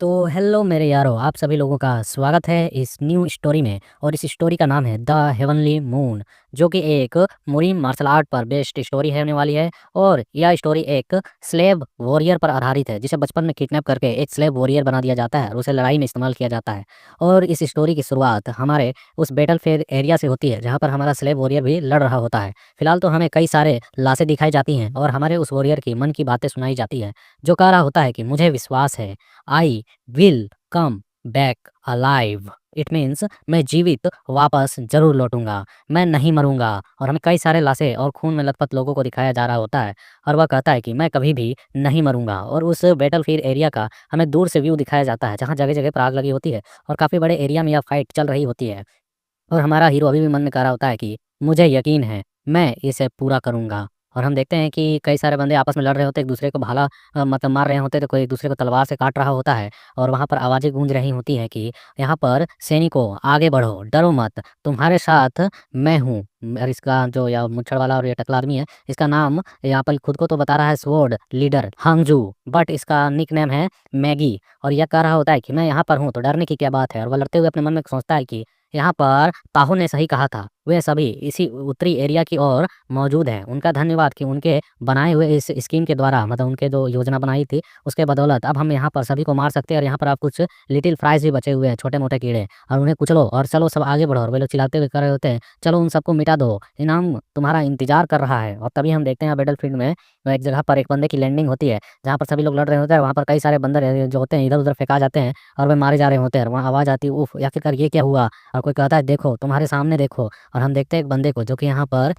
तो हेलो मेरे यारों, आप सभी लोगों का स्वागत है इस न्यू स्टोरी में। और इस स्टोरी का नाम है द हेवनली मून, जो कि एक मुरीन मार्शल आर्ट पर बेस्ड स्टोरी है होने वाली है। और यह स्टोरी एक स्लेव वॉरियर पर आधारित है, जिसे बचपन में किडनैप करके एक स्लेव वॉरियर बना दिया जाता है और उसे लड़ाई में इस्तेमाल किया जाता है। और इस स्टोरी की शुरुआत हमारे उस बैटलफील्ड एरिया से होती है, जहाँ पर हमारा स्लेव वॉरियर भी लड़ रहा होता है। फिलहाल तो हमें कई सारे लाशें दिखाई जाती हैं और हमारे उस वॉरियर की मन की बातें सुनाई जाती है, जो कह रहा होता है कि मुझे विश्वास है, I will come back alive. It means मैं जीवित वापस जरूर लौटूंगा, मैं नहीं मरूंगा। और हमें कई सारे लाशें और खून में लथपथ लोगों को दिखाया जा रहा होता है और वह कहता है कि मैं कभी भी नहीं मरूंगा। और उस बैटलफील्ड एरिया का हमें दूर से व्यू दिखाया जाता है, जहाँ जगह जगह पर आग लगी होती है और काफ़ी बड़े एरिया में यह फाइट चल रही होती है। और हमारा हीरो अभी भी मन में कह रहा होता है कि मुझे यकीन है, मैं इसे पूरा करूँगा। और हम देखते हैं कि कई सारे बंदे आपस में लड़ रहे होते हैं, एक दूसरे को भाला मतलब मार रहे होते हैं, तो कोई एक दूसरे को तलवार से काट रहा होता है। और वहाँ पर आवाज़ें गूंज रही होती हैं कि यहाँ पर सैनिकों आगे बढ़ो, डरो मत, तुम्हारे साथ मैं हूँ। और इसका जो या मुच्छड़ वाला और ये टकला आदमी है, इसका नाम यहाँ पर खुद को तो बता रहा है स्वॉर्ड लीडर हांगजू, बट इसका निक नेम है मैगी। और यह कह रहा होता है कि मैं यहाँ पर हूँ तो डरने की क्या बात है। और वह लड़ते हुए अपने मन में सोचता है कि यहाँ पर ताहू ने सही कहा था, वे सभी इसी उत्तरी एरिया की ओर मौजूद हैं। उनका धन्यवाद कि उनके बनाए हुए इस स्कीम के द्वारा, मतलब उनके जो योजना बनाई थी उसके बदौलत अब हम यहाँ पर सभी को मार सकते हैं। और यहाँ पर आप कुछ लिटिल फ्राइज भी बचे हुए हैं, छोटे मोटे कीड़े, और उन्हें कुचलो और चलो सब आगे बढ़ो। और वे लोग चिल्लाते हुए कर रहे होते हैं, चलो उन सबको मिटा दो, इनाम तुम्हारा इंतजार कर रहा है। और तभी हम देखते हैं बैटल फील्ड में एक जगह पर एक बंदे की लैंडिंग होती है, जहाँ पर सभी लोग लड़ रहे होते हैं। वहाँ पर कई सारे बंदर जो होते हैं इधर उधर फेंका जाते हैं और वे मारे जा रहे होते हैं। वहाँ आवाज़ आती है, उफ, या फिर कर ये क्या हुआ। और कोई कहता है देखो तुम्हारे सामने देखो। और हम देखते हैं एक बंदे को जो कि यहाँ पर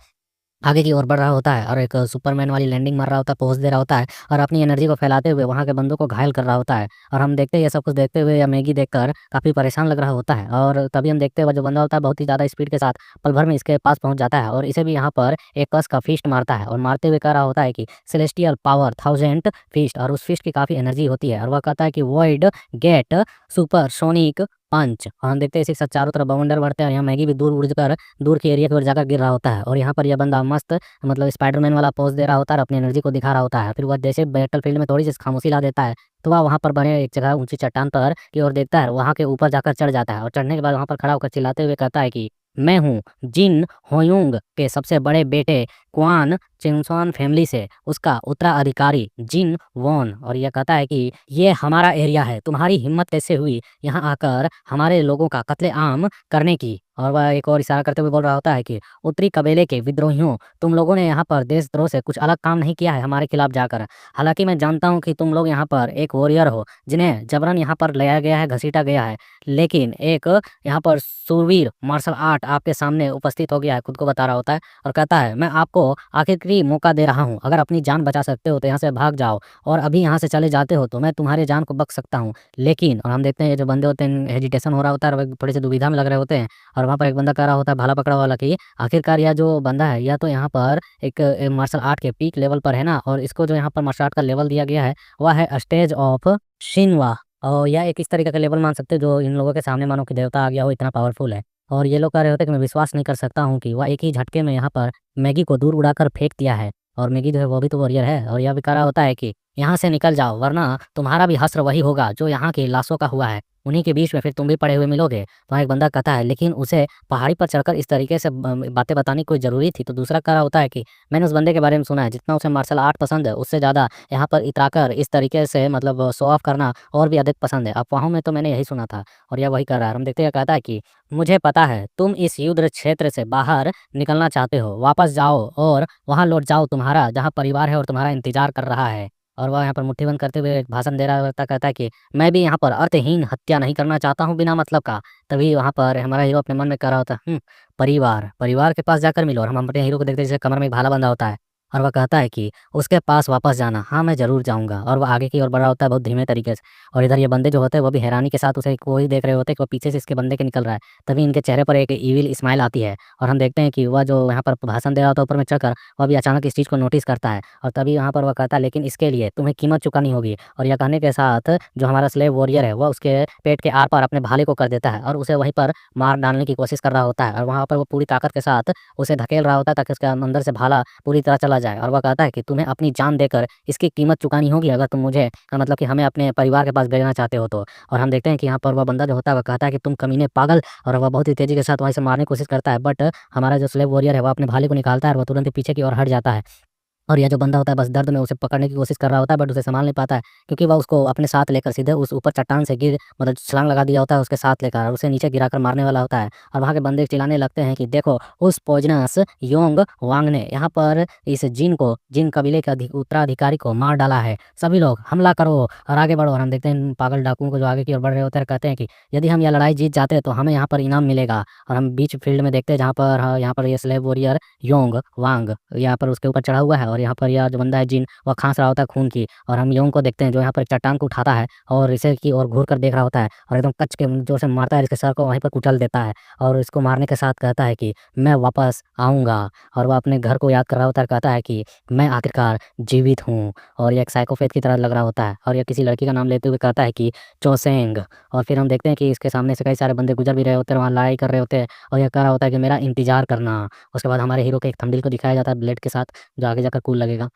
आगे की ओर बढ़ रहा होता है और एक सुपरमैन वाली लैंडिंग मार रहा होता है, पोज दे रहा होता है और अपनी एनर्जी को फैलाते हुए वहाँ के बंदों को घायल कर रहा होता है। और हम देखते हैं ये सब कुछ देखते हुए या मैगी देखकर काफ़ी परेशान लग रहा होता है। और तभी हम देखते हैं वह जो बंदा होता है बहुत ही ज़्यादा स्पीड के साथ पल भर में इसके पास पहुँच जाता है और इसे भी यहाँ पर एक कस का फीस्ट मारता है। और मारते हुए कह रहा होता है कि सेलेस्टियल पावर 1000 फीस्ट, और उस फीस्ट की काफ़ी एनर्जी होती है। और वह कहता है कि वॉइड गेट सुपर सोनिक पंच। और हम देखते हैं इसी के साथ चारों तरफ बवंडर बढ़ते हैं और यहाँ मैगी भी दूर उड़कर दूर के एरिया की ओर जाकर गिर रहा होता है। और यहाँ पर यह बंदा मस्त मतलब स्पाइडरमैन वाला पोज दे रहा होता है और अपनी एनर्जी को दिखा रहा होता है। फिर वह जैसे बैटलफील्ड में थोड़ी सी खामोशी ला देता है, तो वह वहाँ पर बने एक जगह ऊंची चट्टान पर की ओर देखता है, वहाँ के ऊपर जाकर चढ़ जाता है। और चढ़ने के बाद वहाँ पर खड़ा होकर चिल्लाते हुए कहता है कि मैं हूँ जिन होयुंग के सबसे बड़े बेटे क्वान चिंगसॉन फैमिली से उसका उत्तराधिकारी जिन वॉन। और यह कहता है कि ये हमारा एरिया है, तुम्हारी हिम्मत कैसे हुई यहाँ आकर हमारे लोगों का कत्लेआम करने की। और वह एक और इशारा करते हुए बोल रहा होता है कि उत्तरी कबीले के विद्रोहियों, तुम लोगों ने यहाँ पर देशद्रोह से कुछ अलग काम नहीं किया है हमारे खिलाफ जाकर। हालांकि मैं जानता हूँ कि तुम लोग यहाँ पर एक वॉरियर हो जिन्हें जबरन यहाँ पर लाया गया है, घसीटा गया है, लेकिन एक यहाँ पर सूरवीर मार्शल आर्ट आपके सामने उपस्थित हो गया है, खुद को बता रहा होता है। और कहता है मैं आपको आखिरी मौका दे रहा हूँ, अगर अपनी जान बचा सकते हो तो यहाँ से भाग जाओ, और अभी यहाँ से चले जाते हो तो मैं तुम्हारी जान को बख्श सकता हूँ। लेकिन और हम देखते हैं ये जो बंदे होते हैं हेजिटेशन हो रहा होता है और थोड़े से दुविधा में लग रहे होते हैं। और वहाँ पर एक बंदा कह रहा होता है भाला पकड़ा वाला कि आखिरकार यह जो बंदा है यह तो यहाँ पर एक मार्शल आर्ट के पीक लेवल पर है ना, और इसको जो यहाँ पर मार्शल आर्ट का लेवल दिया गया है वह है स्टेज ऑफ शिनवा। और यह एक इस तरीके का लेवल मान सकते हैं जो इन लोगों के सामने मानो कि देवता आ गया हो, इतना पावरफुल है। और ये लोग कह रहे होते हैं कि मैं विश्वास नहीं कर सकता हूँ कि वह एक ही झटके में यहाँ पर मैगी को दूर उड़ाकर फेंक दिया है। और मैगी जो है वो भी तो वॉरियर है। और यह भी कह रहा होता है कि यहाँ से निकल जाओ, वरना तुम्हारा भी हश्र वही होगा जो यहाँ की लाशों का हुआ है, उन्हीं के बीच में फिर तुम भी पड़े हुए मिलोगे। वहाँ एक बंदा कहता है लेकिन उसे पहाड़ी पर चढ़कर इस तरीके से बातें बताने की कोई ज़रूरी थी। तो दूसरा कह रहा होता है कि मैंने उस बंदे के बारे में सुना है, जितना उसे मार्शल आर्ट पसंद है उससे ज़्यादा यहाँ पर इतराकर इस तरीके से मतलब शो ऑफ करना और भी अधिक पसंद है। अफवाहों में तो मैंने यही सुना था। और यह वही कर रहा है। हम देखते हैं कहता है कि मुझे पता है तुम इस युद्ध क्षेत्र से बाहर निकलना चाहते हो, वापस जाओ और वहाँ लौट जाओ तुम्हारा जहाँ परिवार है और तुम्हारा इंतजार कर रहा है। और वह यहाँ पर मुट्ठी बंद करते हुए एक भाषण दे रहा होता, कहता है कि मैं भी यहाँ पर अर्थहीन हत्या नहीं करना चाहता हूँ बिना मतलब का। तभी वहाँ पर हमारा हीरो अपने मन में कह रहा होता है, परिवार परिवार के पास जाकर मिलो। और हम अपने हीरो को देखते हैं जैसे कमर में एक भाला बंधा होता है और वह कहता है कि उसके पास वापस जाना, हाँ मैं ज़रूर जाऊँगा। और वह आगे की ओर बढ़ रहा होता है बहुत धीमे तरीके से। और इधर ये बंदे जो होते हैं वो भी हैरानी के साथ उसे वही देख रहे होते हैं कि वो पीछे से इसके बंदे के निकल रहा है। तभी इनके चेहरे पर एक ईविल स्माइल आती है और हम देखते हैं कि वह जो यहाँ पर भाषण दे रहा होता है ऊपर में चढ़कर, वह भी अचानक इस चीज़ को नोटिस करता है। और तभी यहाँ पर वह कहता है लेकिन इसके लिए तुम्हें कीमत चुकानी होगी। और यह कहने के साथ जो हमारा स्लेव वॉरियर है वह उसके पेट के आर पार अपने भाले को कर देता है और उसे वहीं पर मार डालने की कोशिश कर रहा होता है। और वहाँ पर वो पूरी ताकत के साथ उसे धकेल रहा होता है ताकि उसके अंदर से भाला पूरी तरह चला जाए और वह कहता है कि तुम्हें अपनी जान देकर इसकी कीमत चुकानी होगी अगर तुम मुझे मतलब कि हमें अपने परिवार के पास भेजना चाहते हो तो। और हम देखते हैं कि यहाँ पर वह बंदा जो होता है वह कहता है कि तुम कमीने पागल, और वह बहुत ही तेज़ी के साथ वहीं से मारने की कोशिश करता है, बट हमारा जो स्लेव वॉरियर है वह अपने भाले को निकालता है और वह तुरंत ही पीछे की ओर हट जाता है। और यह जो बंदा होता है बस दर्द में उसे पकड़ने की कोशिश कर रहा होता है, बट उसे संभाल नहीं पाता है, क्योंकि वह उसको अपने साथ लेकर सीधे उस ऊपर चट्टान से गिर मतलब छलांग लगा दिया होता है उसके साथ लेकर, और उसे नीचे गिराकर मारने वाला होता है। और वहाँ के बंदे चिल्लाने लगते हैं कि देखो उस पॉइजनस योंग वांग ने यहाँ पर इस जिन कबीले के उत्तराधिकारी को मार डाला है, सभी लोग हमला करो और आगे बढ़ो। और हम देखते हैं इन पागल डाकुओं को जो आगे की ओर बढ़ रहे होते हैं, कहते हैं कि यदि हम यह लड़ाई जीत जाते हैं तो हमें यहाँ पर इनाम मिलेगा। और हम बीच फील्ड में देखते हैं जहाँ पर यहाँ पर ये स्लेव वॉरियर योंग वांग यहाँ पर उसके ऊपर चढ़ा हुआ है, और यहाँ पर यह जो बंदा है जिन, वह खांस रहा होता है खून की। और हम योंग को देखते हैं जो यहाँ पर एक चट्टान को उठाता है और इसे की ओर घूर कर देख रहा होता है और एकदम कच के जोर से मारता है, इसके सर को वहीं पर कुचल देता है। और इसको मारने के साथ कहता है कि मैं वापस आऊँगा। और वह अपने घर को याद कर रहा होता है, कहता है कि मैं आखिरकार जीवित हूँ। और ये एक साइकोपैथ की तरह लग रहा होता है, और यह किसी लड़की का नाम लेते हुए कहता है कि चोसेंग। और फिर हम देखते हैं कि इसके सामने से कई सारे बंदे गुजर भी रहे होते हैं, वहाँ लड़ाई कर रहे होते हैं, और यह कह रहा होता है कि मेरा इंतजार करना। उसके बाद हमारे हीरो के एक थंबनेल को दिखाया जाता है ब्लेड के साथ, जो आगे जाकर कूल लगेगा।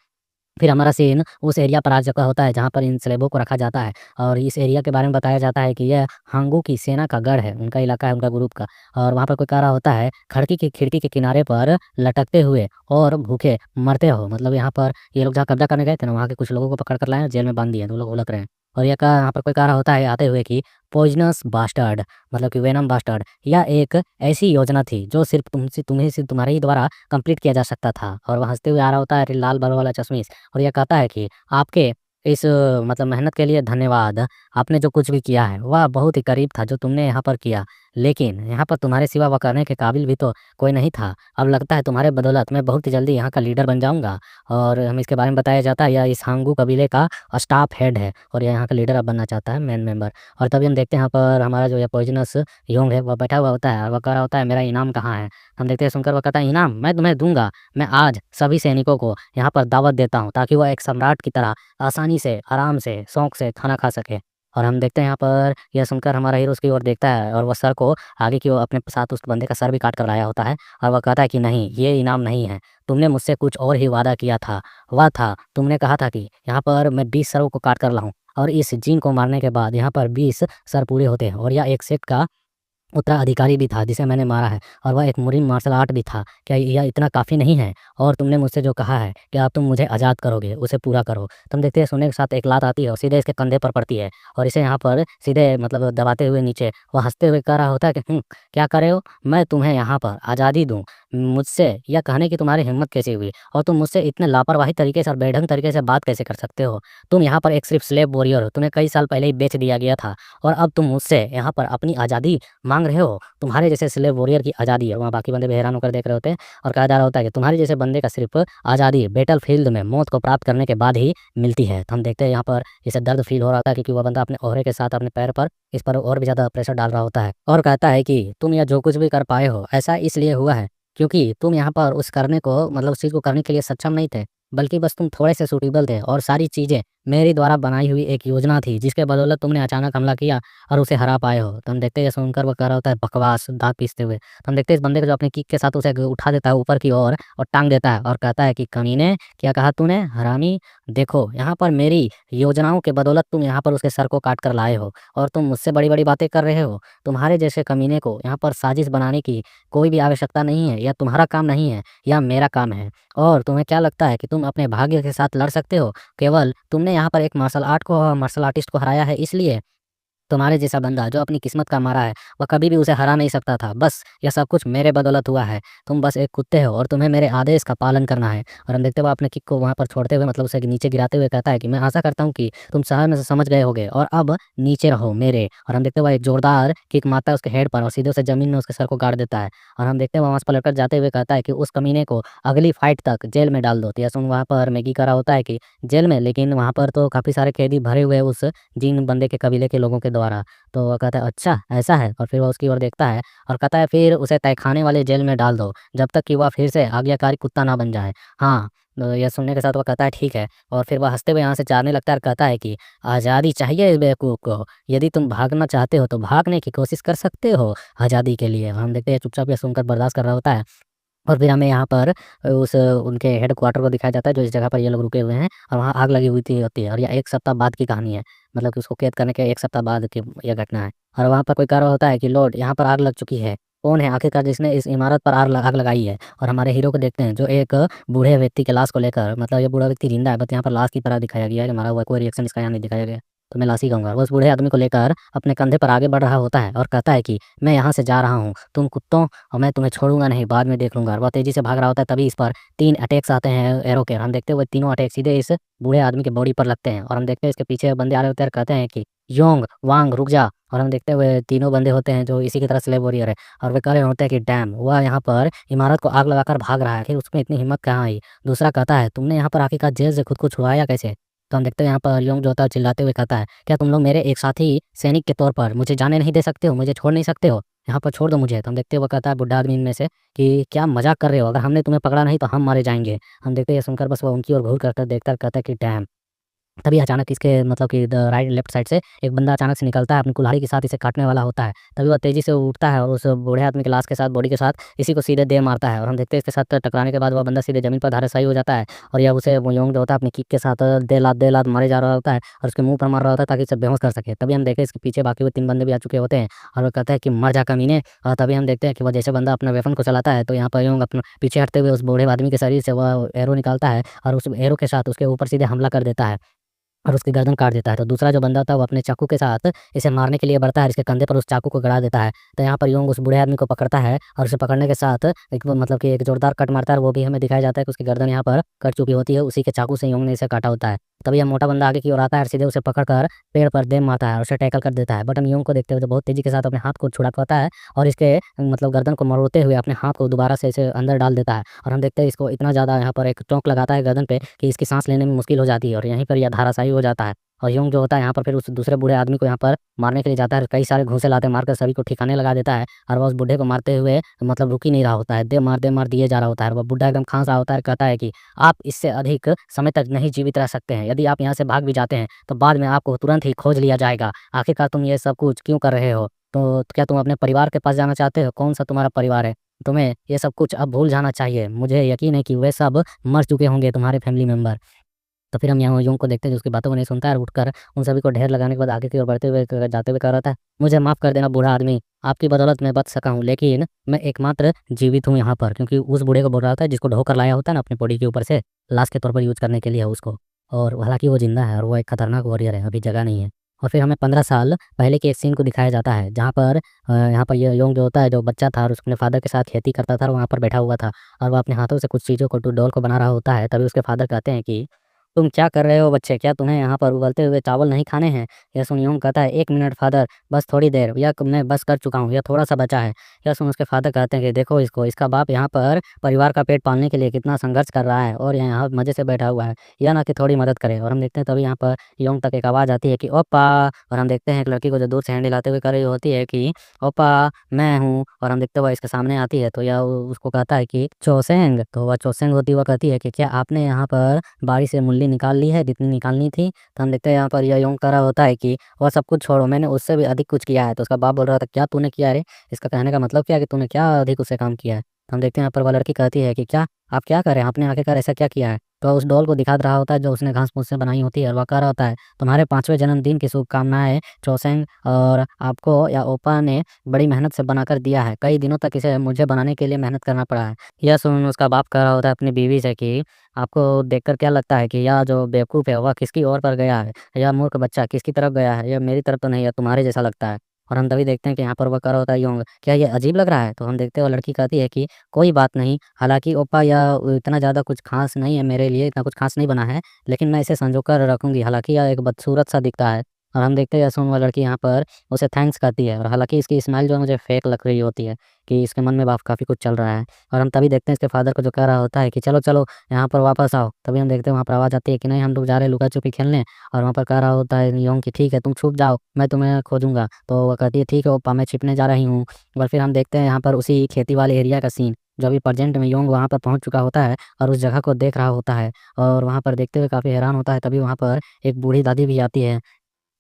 फिर हमारा सीन उस एरिया पर आ चुका होता है जहाँ पर इन स्लेबों को रखा जाता है, और इस एरिया के बारे में बताया जाता है कि यह हांगू की सेना का गढ़ है, उनका इलाका है, उनका ग्रुप का। और वहाँ पर कोई कह रहा होता है खिड़की के किनारे पर लटकते हुए और भूखे मरते हो, मतलब यहाँ पर ये लोग जहाँ कब्जा करने गए थे ना, वहाँ के कुछ लोगों को पकड़ कर लाए हैं, जेल में बांध दिए, तो वो लोग उलक रहे हैं। और यह कहा यहाँ पर कोई कह रहा होता है आते हुए कि पॉइजनस बास्टर्ड, मतलब कि वेनम बास्टर्ड, यह एक ऐसी योजना थी जो सिर्फ सिर्फ तुम्हारे ही द्वारा कंप्लीट किया जा सकता था। और वह हंसते हुए आ रहा होता है लाल बाल वाला चश्मीश, और यह कहता है कि आपके इस मतलब मेहनत के लिए धन्यवाद। आपने जो कुछ भी किया है वह बहुत ही करीब था जो तुमने यहाँ पर किया, लेकिन यहाँ पर तुम्हारे सिवा वह करने के काबिल भी तो कोई नहीं था। अब लगता है तुम्हारे बदौलत मैं बहुत ही जल्दी यहाँ का लीडर बन जाऊँगा। और हम इसके बारे में बताया जाता है, यह इस हांगू कबीले का स्टाफ हेड है और यह यहाँ का लीडर अब बनना चाहता है, मेन मेंबर। और तभी हम देखते हैं यहाँ पर हमारा जो ये पॉइजनस योंग है वह बैठा हुआ होता है, और वह कह रहा होता है मेरा इनाम कहाँ है। हम देखते हैं सुनकर वह कहता है इनाम मैं तुम्हें दूंगा, मैं आज सभी सैनिकों को यहाँ पर दावत देता हूँ ताकि वह एक सम्राट की तरह आसानी से, आराम से, शौक से खाना खा सके। और हम देखते हैं यहाँ पर यह सुनकर हमारा हीरो उसकी ओर देखता है, और वह सर को आगे की ओर अपने साथ उस बंदे का सर भी काट कर लाया होता है, और वह कहता है कि नहीं ये इनाम नहीं है, तुमने मुझसे कुछ और ही वादा किया था। वह था तुमने कहा था कि यहाँ पर मैं 20 सरों को काट कर लाऊं, और इस जीन को मारने के बाद यहाँ पर 20 सर पूरे होते हैं, और यह एक सेट का उत्तराधिकारी भी था जिसे मैंने मारा है, और वह एक मुरीन मार्शल आर्ट भी था। क्या यह इतना काफ़ी नहीं है? और तुमने मुझसे जो कहा है कि अब तुम मुझे आज़ाद करोगे, उसे पूरा करो। तुम देखते हैं सोने के साथ एक लात आती है और सीधे इसके कंधे पर पड़ती है, और इसे यहाँ पर सीधे मतलब दबाते हुए नीचे वह हँसते हुए कह रहा होता है कि क्या कर रहे हो? मैं तुम्हें यहाँ पर आज़ादी दूँ। मुझसे यह कहने की तुम्हारी हिम्मत कैसे हुई? और तुम मुझसे इतने लापरवाही तरीके से और बेढंग तरीके से बात कैसे कर सकते हो? तुम यहाँ पर एक सिर्फ़ स्लेव वॉरियर हो, तुम्हें कई साल पहले ही बेच दिया गया था, और अब तुम मुझसे यहाँ पर अपनी आज़ादी माँग रहे हो। तुम्हारे जैसे स्लेव वॉरियर की आज़ादी है, वहाँ बाकी बंदे भी हैरान होकर देख रहे होते हैं, और कहा जा रहा होता है कि तुम्हारे जैसे बंदे का सिर्फ आज़ादी बैटल फील्ड में मौत को प्राप्त करने के बाद ही मिलती है। तो हम देखते हैं यहाँ पर इसे दर्द फील हो रहा था, क्योंकि वह बंदा अपने ओहरे के साथ अपने पैर पर इस पर और भी ज़्यादा प्रेशर डाल रहा होता है, और कहता है कि तुम यह जो कुछ भी कर पाए हो ऐसा इसलिए हुआ है क्योंकि तुम यहाँ पर उस करने को मतलब उस चीज़ को करने के लिए सक्षम नहीं थे, बल्कि बस तुम थोड़े से सूटेबल थे, और सारी चीज़ें मेरी द्वारा बनाई हुई एक योजना थी जिसके बदौलत तुमने अचानक हमला किया और उसे हरा पाए हो। तो हम देखते हैं ये सुनकर वो कह रहा होता है बकवास दाँत पीसते हुए। तो हम देखते हैं इस बंदे को जो अपनी किक के साथ उसे उठा देता है ऊपर की ओर और टाँग देता है, और कहता है कि कमीने क्या कहा तूने हरामी, देखो यहाँ पर मेरी योजनाओं के बदौलत तुम यहाँ पर उसके सर को काट कर लाए हो, और तुम मुझसे बड़ी-बड़ी बातें कर रहे हो। तुम्हारे जैसे कमीने को यहाँ पर साजिश बनाने की कोई भी आवश्यकता नहीं है, यह तुम्हारा काम नहीं है, यह मेरा काम है। और तुम्हें क्या लगता है कि तुम अपने भाग्य के साथ लड़ सकते हो? केवल तुमने यहाँ पर एक मार्शल आर्टिस्ट को हराया है इसलिए। तुम्हारे जैसा बंदा जो अपनी किस्मत का मारा है, वह कभी भी उसे हरा नहीं सकता था। बस यह सब कुछ मेरे बदौलत हुआ है। तुम बस एक कुत्ते हो और तुम्हें मेरे आदेश का पालन करना है। और हम देखते हुए अपने किक को वहाँ पर छोड़ते हुए मतलब उसे नीचे गिराते हुए कहता है कि मैं आशा करता हूँ कि तुम शहर में से समझ गए होगे, और अब नीचे रहो मेरे। और हम देखते हुए एक जोरदार किक मारता है उसके हेड पर, और सीधे उसे जमीन में उसके सर को गाड़ देता है। और हम देखते हैं वहाँ से पलटकर जाते हुए कहता है कि उस कमीने को अगली फाइट तक जेल में डाल दो। तो यह सुन वहाँ पर मैगी कह रहा होता है कि जेल में, लेकिन वहाँ पर तो काफ़ी सारे कैदी भरे हुए उस जिन बंदे के कबीले के लोगों के द्वारा। तो वो कहता है अच्छा ऐसा है, और फिर वो उसकी ओर देखता है और कहता है फिर उसे तहखाने वाले जेल में डाल दो जब तक कि वह फिर से आज्ञाकारी कुत्ता ना बन जाए। हाँ, तो यह सुनने के साथ वह कहता है ठीक है, और फिर वह हंसते हुए यहाँ से जाने लगता है और कहता है कि आज़ादी चाहिए इस बेवकूफ़ को, यदि तुम भागना चाहते हो तो भागने की कोशिश कर सकते हो आज़ादी के लिए। और हम देखते हैं चुपचाप यह सुनकर बर्दाश्त कर रहा होता है। और फिर हमें यहाँ पर उस उनके हेडक्वार्टर को दिखाया जाता है, जो इस जगह पर ये लोग रुके हुए हैं और वहाँ आग लगी हुई थी होती है और ये 1 सप्ताह बाद की कहानी है। मतलब कि उसको कैद करने के 1 सप्ताह बाद की ये घटना है। और वहाँ पर कोई कह रहा होता है कि लॉर्ड, यहाँ पर आग लग चुकी है। कौन है आखिरकार जिसने इस इमारत पर आग लगाई है? और हमारे हीरो को देखते हैं, जो एक बूढ़े व्यक्ति के लाश को लेकर, मतलब ये बूढ़ा व्यक्ति जिंदा है, बट यहाँ पर लाश की तरह दिखाया गया है, मरा हुआ, कोई रिएक्शन इसका यहाँ नहीं दिखाया गया। तो मैं लाश ही कहूँगा। वो उस बूढ़े आदमी को लेकर अपने कंधे पर आगे बढ़ रहा होता है और कहता है कि मैं यहाँ से जा रहा हूँ, तुम कुत्तों, और मैं तुम्हें छोड़ूंगा नहीं, बाद में देख लूंगा। और वह तेजी से भाग रहा होता है, तभी इस पर 3 अटैक्स आते हैं एरो के। हम देखते हैं वो तीनों अटैक सीधे इस बूढ़े आदमी के बॉडी पर लगते हैं और हम देखते हैं इसके पीछे बंदे आ रहे होते हैं और कहते हैं कि योंग वांग रुक जा। और हम देखते हुए तीनों बंदे होते हैं जो इसी की तरह स्लेव वॉरियर है और वे कह रहे होते हैं कि डैम, वह यहाँ पर इमारत को आग लगाकर भाग रहा है, आखिर उसमें इतनी हिम्मत कहाँ आई? दूसरा कहता है, तुमने यहाँ पर आखिरकार जेल से खुद को छुड़वाया कैसे? तो हम देखते हैं यहाँ पर योंग जो होता है चिल्लाते हुए कहता है, क्या तुम लोग मेरे एक साथी सैनिक के तौर पर मुझे जाने नहीं दे सकते हो? मुझे छोड़ नहीं सकते हो? यहाँ पर छोड़ दो मुझे। तो हम देखते हैं वो कहता है बुड्ढा आदमी इनमें से कि क्या मजाक कर रहे हो? अगर हमने तुम्हें पकड़ा नहीं तो हम मारे जाएंगे। हम देखते हैं ये सुनकर बस वो उनकी ओर घूर कर देखता कहता है कि डैम। तभी अचानक इसके मतलब कि राइट लेफ्ट साइड से एक बंदा अचानक से निकलता है, अपनी कुल्हाड़ी के साथ इसे काटने वाला होता है। तभी वह तेजी से उठता है और उस बूढ़े आदमी के लाश के साथ, बॉडी के साथ इसी को सीधे दे मारता है और हम देखते हैं इसके साथ टकराने के बाद वह बंदा सीधे जमीन पर धराशायी हो जाता है और यह उसे वो योंग जो होता है अपनी किक के साथ दे लात मारे जा रहा होता है और उसके मुंह पर मार रहा होता है ताकि इसे बेहोश कर सके। तभी हम देखते हैं इसके पीछे बाकी वो 3 बंदे भी आ चुके होते हैं और वो कहता है कि मर जा कमीने। और तभी हम देखते हैं कि वह जैसे बंदा अपना वेपन को चलाता है तो यहाँ पर योंग अपना पीछे हटते हुए उस बूढ़े आदमी के शरीर से वह एरो निकालता है और उस एरो के साथ उसके ऊपर सीधे हमला कर देता है और उसकी गर्दन काट देता है। तो दूसरा जो बंदा था वो अपने चाकू के साथ इसे मारने के लिए बढ़ता है, इसके कंधे पर उस चाकू को गड़ा देता है। तो यहाँ पर योंग उस बूढ़े आदमी को पकड़ता है और उसे पकड़ने के साथ एक मतलब कि एक जोरदार कट मारता है और वो भी हमें दिखाया जाता है कि उसकी गर्दन यहाँ पर कट चुकी होती है, उसी के चाकू से योंग ने इसे काटा होता है। तभी यह मोटा बंदा आगे की ओर आता है और सीधे उसे पकड़कर पेड़ पर दे मारता है और उसे टैकल कर देता है। बट हम योंग को देखते हुए तो बहुत तेजी के साथ अपने हाथ को छुड़ाता है और इसके मतलब गर्दन को मरोड़ते हुए अपने हाथ को दोबारा से इसे अंदर डाल देता है और हम देखते हैं इसको इतना ज़्यादा यहाँ पर एक चौंक लगाता है गर्दन पे कि इसकी सांस लेने में मुश्किल हो जाती है और यहीं पर यह धाराशायी हो जाता है। और योंग जो होता है यहाँ पर फिर उस दूसरे बूढ़े आदमी को यहाँ पर मारने के लिए जाता है और कई सारे घूंसे लाते मारकर सभी को ठिकाने लगा देता है और वह उस बूढ़े को मारते हुए मतलब रुक ही नहीं रहा होता है, दे मार दिए जा रहा होता है और वह बूढ़ा एकदम खांस रहा होता है, कहता है कि आप इससे अधिक समय तक नहीं जीवित रह सकते हैं, यदि आप यहाँ से भाग भी जाते हैं तो बाद में आपको तुरंत ही खोज लिया जाएगा। आखिरकार तुम ये सब कुछ क्यों कर रहे हो? तो क्या तुम अपने परिवार के पास जाना चाहते हो? कौन सा तुम्हारा परिवार है? तुम्हें ये सब कुछ अब भूल जाना चाहिए। मुझे यकीन है कि वे सब मर चुके होंगे, तुम्हारे फैमिली मेंबर। तो फिर हम यहाँ योंग को देखते हैं जो उसकी बातों को नहीं सुनता है और उठकर उन सभी को ढेर लगाने के बाद आगे की ओर बढ़ते हुए जाते हुए कह रहा था, मुझे माफ़ कर देना बूढ़ा आदमी, आपकी बदौलत मैं बच सका हूँ, लेकिन मैं एकमात्र जीवित हूँ यहाँ पर। क्योंकि उस बूढ़े को बोल रहा था जिसको ढोकर लाया होता है ना अपने बॉडी के ऊपर से लाश के तौर पर यूज़ करने के लिए उसको। और हालांकि वो जिंदा है और वो एक खतरनाक वॉरियर है, अभी जगह नहीं है। और फिर हमें 15 साल पहले के एक सीन को दिखाया जाता है जहाँ पर यहाँ पर ये योंग जो होता है जो बच्चा था और उसके अपने फादर के साथ खेती करता था और वहाँ पर बैठा हुआ था और वो अपने हाथों से कुछ चीज़ों को डोल को बना रहा होता है। तभी उसके फादर कहते हैं कि तुम क्या कर रहे हो बच्चे? क्या तुम्हें यहाँ पर उबलते हुए चावल नहीं खाने हैं? यह सुन यूँ कहता है, 1 मिनट फादर, बस थोड़ी देर, यह मैं बस कर चुका हूँ, यह थोड़ा सा बचा है। यह सुन उसके फादर कहते हैं कि देखो इसको, इसका बाप यहाँ पर परिवार का पेट पालने के लिए कितना संघर्ष कर रहा है और यह यहाँ मज़े से बैठा हुआ है, यह ना कि थोड़ी मदद करे। और हम देखते हैं तभी यहाँ पर योंग तक एक आवाज़ आती है कि ओप्पा। और हम देखते हैं एक लड़की को जो दूर से हैंड हिलाते हुए कर रही होती है कि ओप्पा मैं हूँ। और हम देखते हुए इसके सामने आती है तो यह उसको कहता है कि चोसेंग। तो वह चोसेंग होती हुआ कहती है कि क्या आपने यहाँ पर बारी से मूली निकाल ली है जितनी निकालनी थी? तो हम देखते हैं यहाँ पर यह यूँ कह रहा होता है कि वह सब कुछ छोड़ो, मैंने उससे भी अधिक कुछ किया है। तो उसका बाप बोल रहा था, क्या तूने किया रे? इसका कहने का मतलब क्या है कि तूने क्या अधिक उससे काम किया है? तो हम देखते हैं यहाँ पर वह लड़की कहती है कि क्या आप क्या कर रहे हैं, आपने आखिरकार ऐसा क्या किया है? तो उस डॉल को दिखा रहा होता है जो उसने घास फूस से बनाई होती है और वह कह रहा होता है, तुम्हारे 5वें जन्मदिन की शुभकामनाएं चोसेंग, और आपको या ओपा ने बड़ी मेहनत से बनाकर दिया है, कई दिनों तक इसे मुझे बनाने के लिए मेहनत करना पड़ा है। यह सुन उसका बाप कह रहा होता है अपनी बीवी से कि आपको देखकर क्या लगता है कि यह जो बेवकूफ़ है वह किसकी ओर पर गया है? यह मूर्ख बच्चा किसकी तरफ गया है? यह मेरी तरफ तो नहीं, यह तुम्हारे जैसा लगता है। और हम तभी देखते हैं कि यहाँ पर वह कर रहा होता है यूँ, क्या ये अजीब लग रहा है? तो हम देखते हैं वो लड़की कहती है कि कोई बात नहीं, हालाँकि ओप्पा यह इतना ज़्यादा कुछ ख़ास नहीं है मेरे लिए, इतना कुछ ख़ास नहीं बना है, लेकिन मैं इसे सँजो कर रखूँगी, हालाँकि यह एक बदसूरत सा दिखता है। और हम देखते हैं यासून वो लड़की यहाँ पर उसे थैंक्स कहती है और हालाँकि इसकी स्माइल जो है मुझे फ़ेक लग रही होती है कि इसके मन में काफ़ी कुछ चल रहा है। और हम तभी देखते हैं इसके फादर को जो कह रहा होता है कि चलो, चलो यहाँ पर वापस आओ। तभी हम देखते हैं वहाँ पर आवाज़ आती है कि नहीं, हम लोग जा रहे हैं लुका-छुपी खेलने। और वहाँ पर कह रहा होता है योंग कि ठीक है तुम छुप जाओ, मैं तुम्हें खोजूँगा। तो वो कहती है ठीक है ओप्पा, मैं छिपने जा रही हूँ। और फिर हम देखते हैं यहाँ पर उसी खेती वाले एरिया का सीन, जो अभी प्रेज़ेंट में योंग वहाँ पर पहुँच चुका होता है और उस जगह को देख रहा होता है और वहाँ पर देखते हुए काफ़ी हैरान होता है। तभी वहाँ पर एक बूढ़ी दादी भी आती है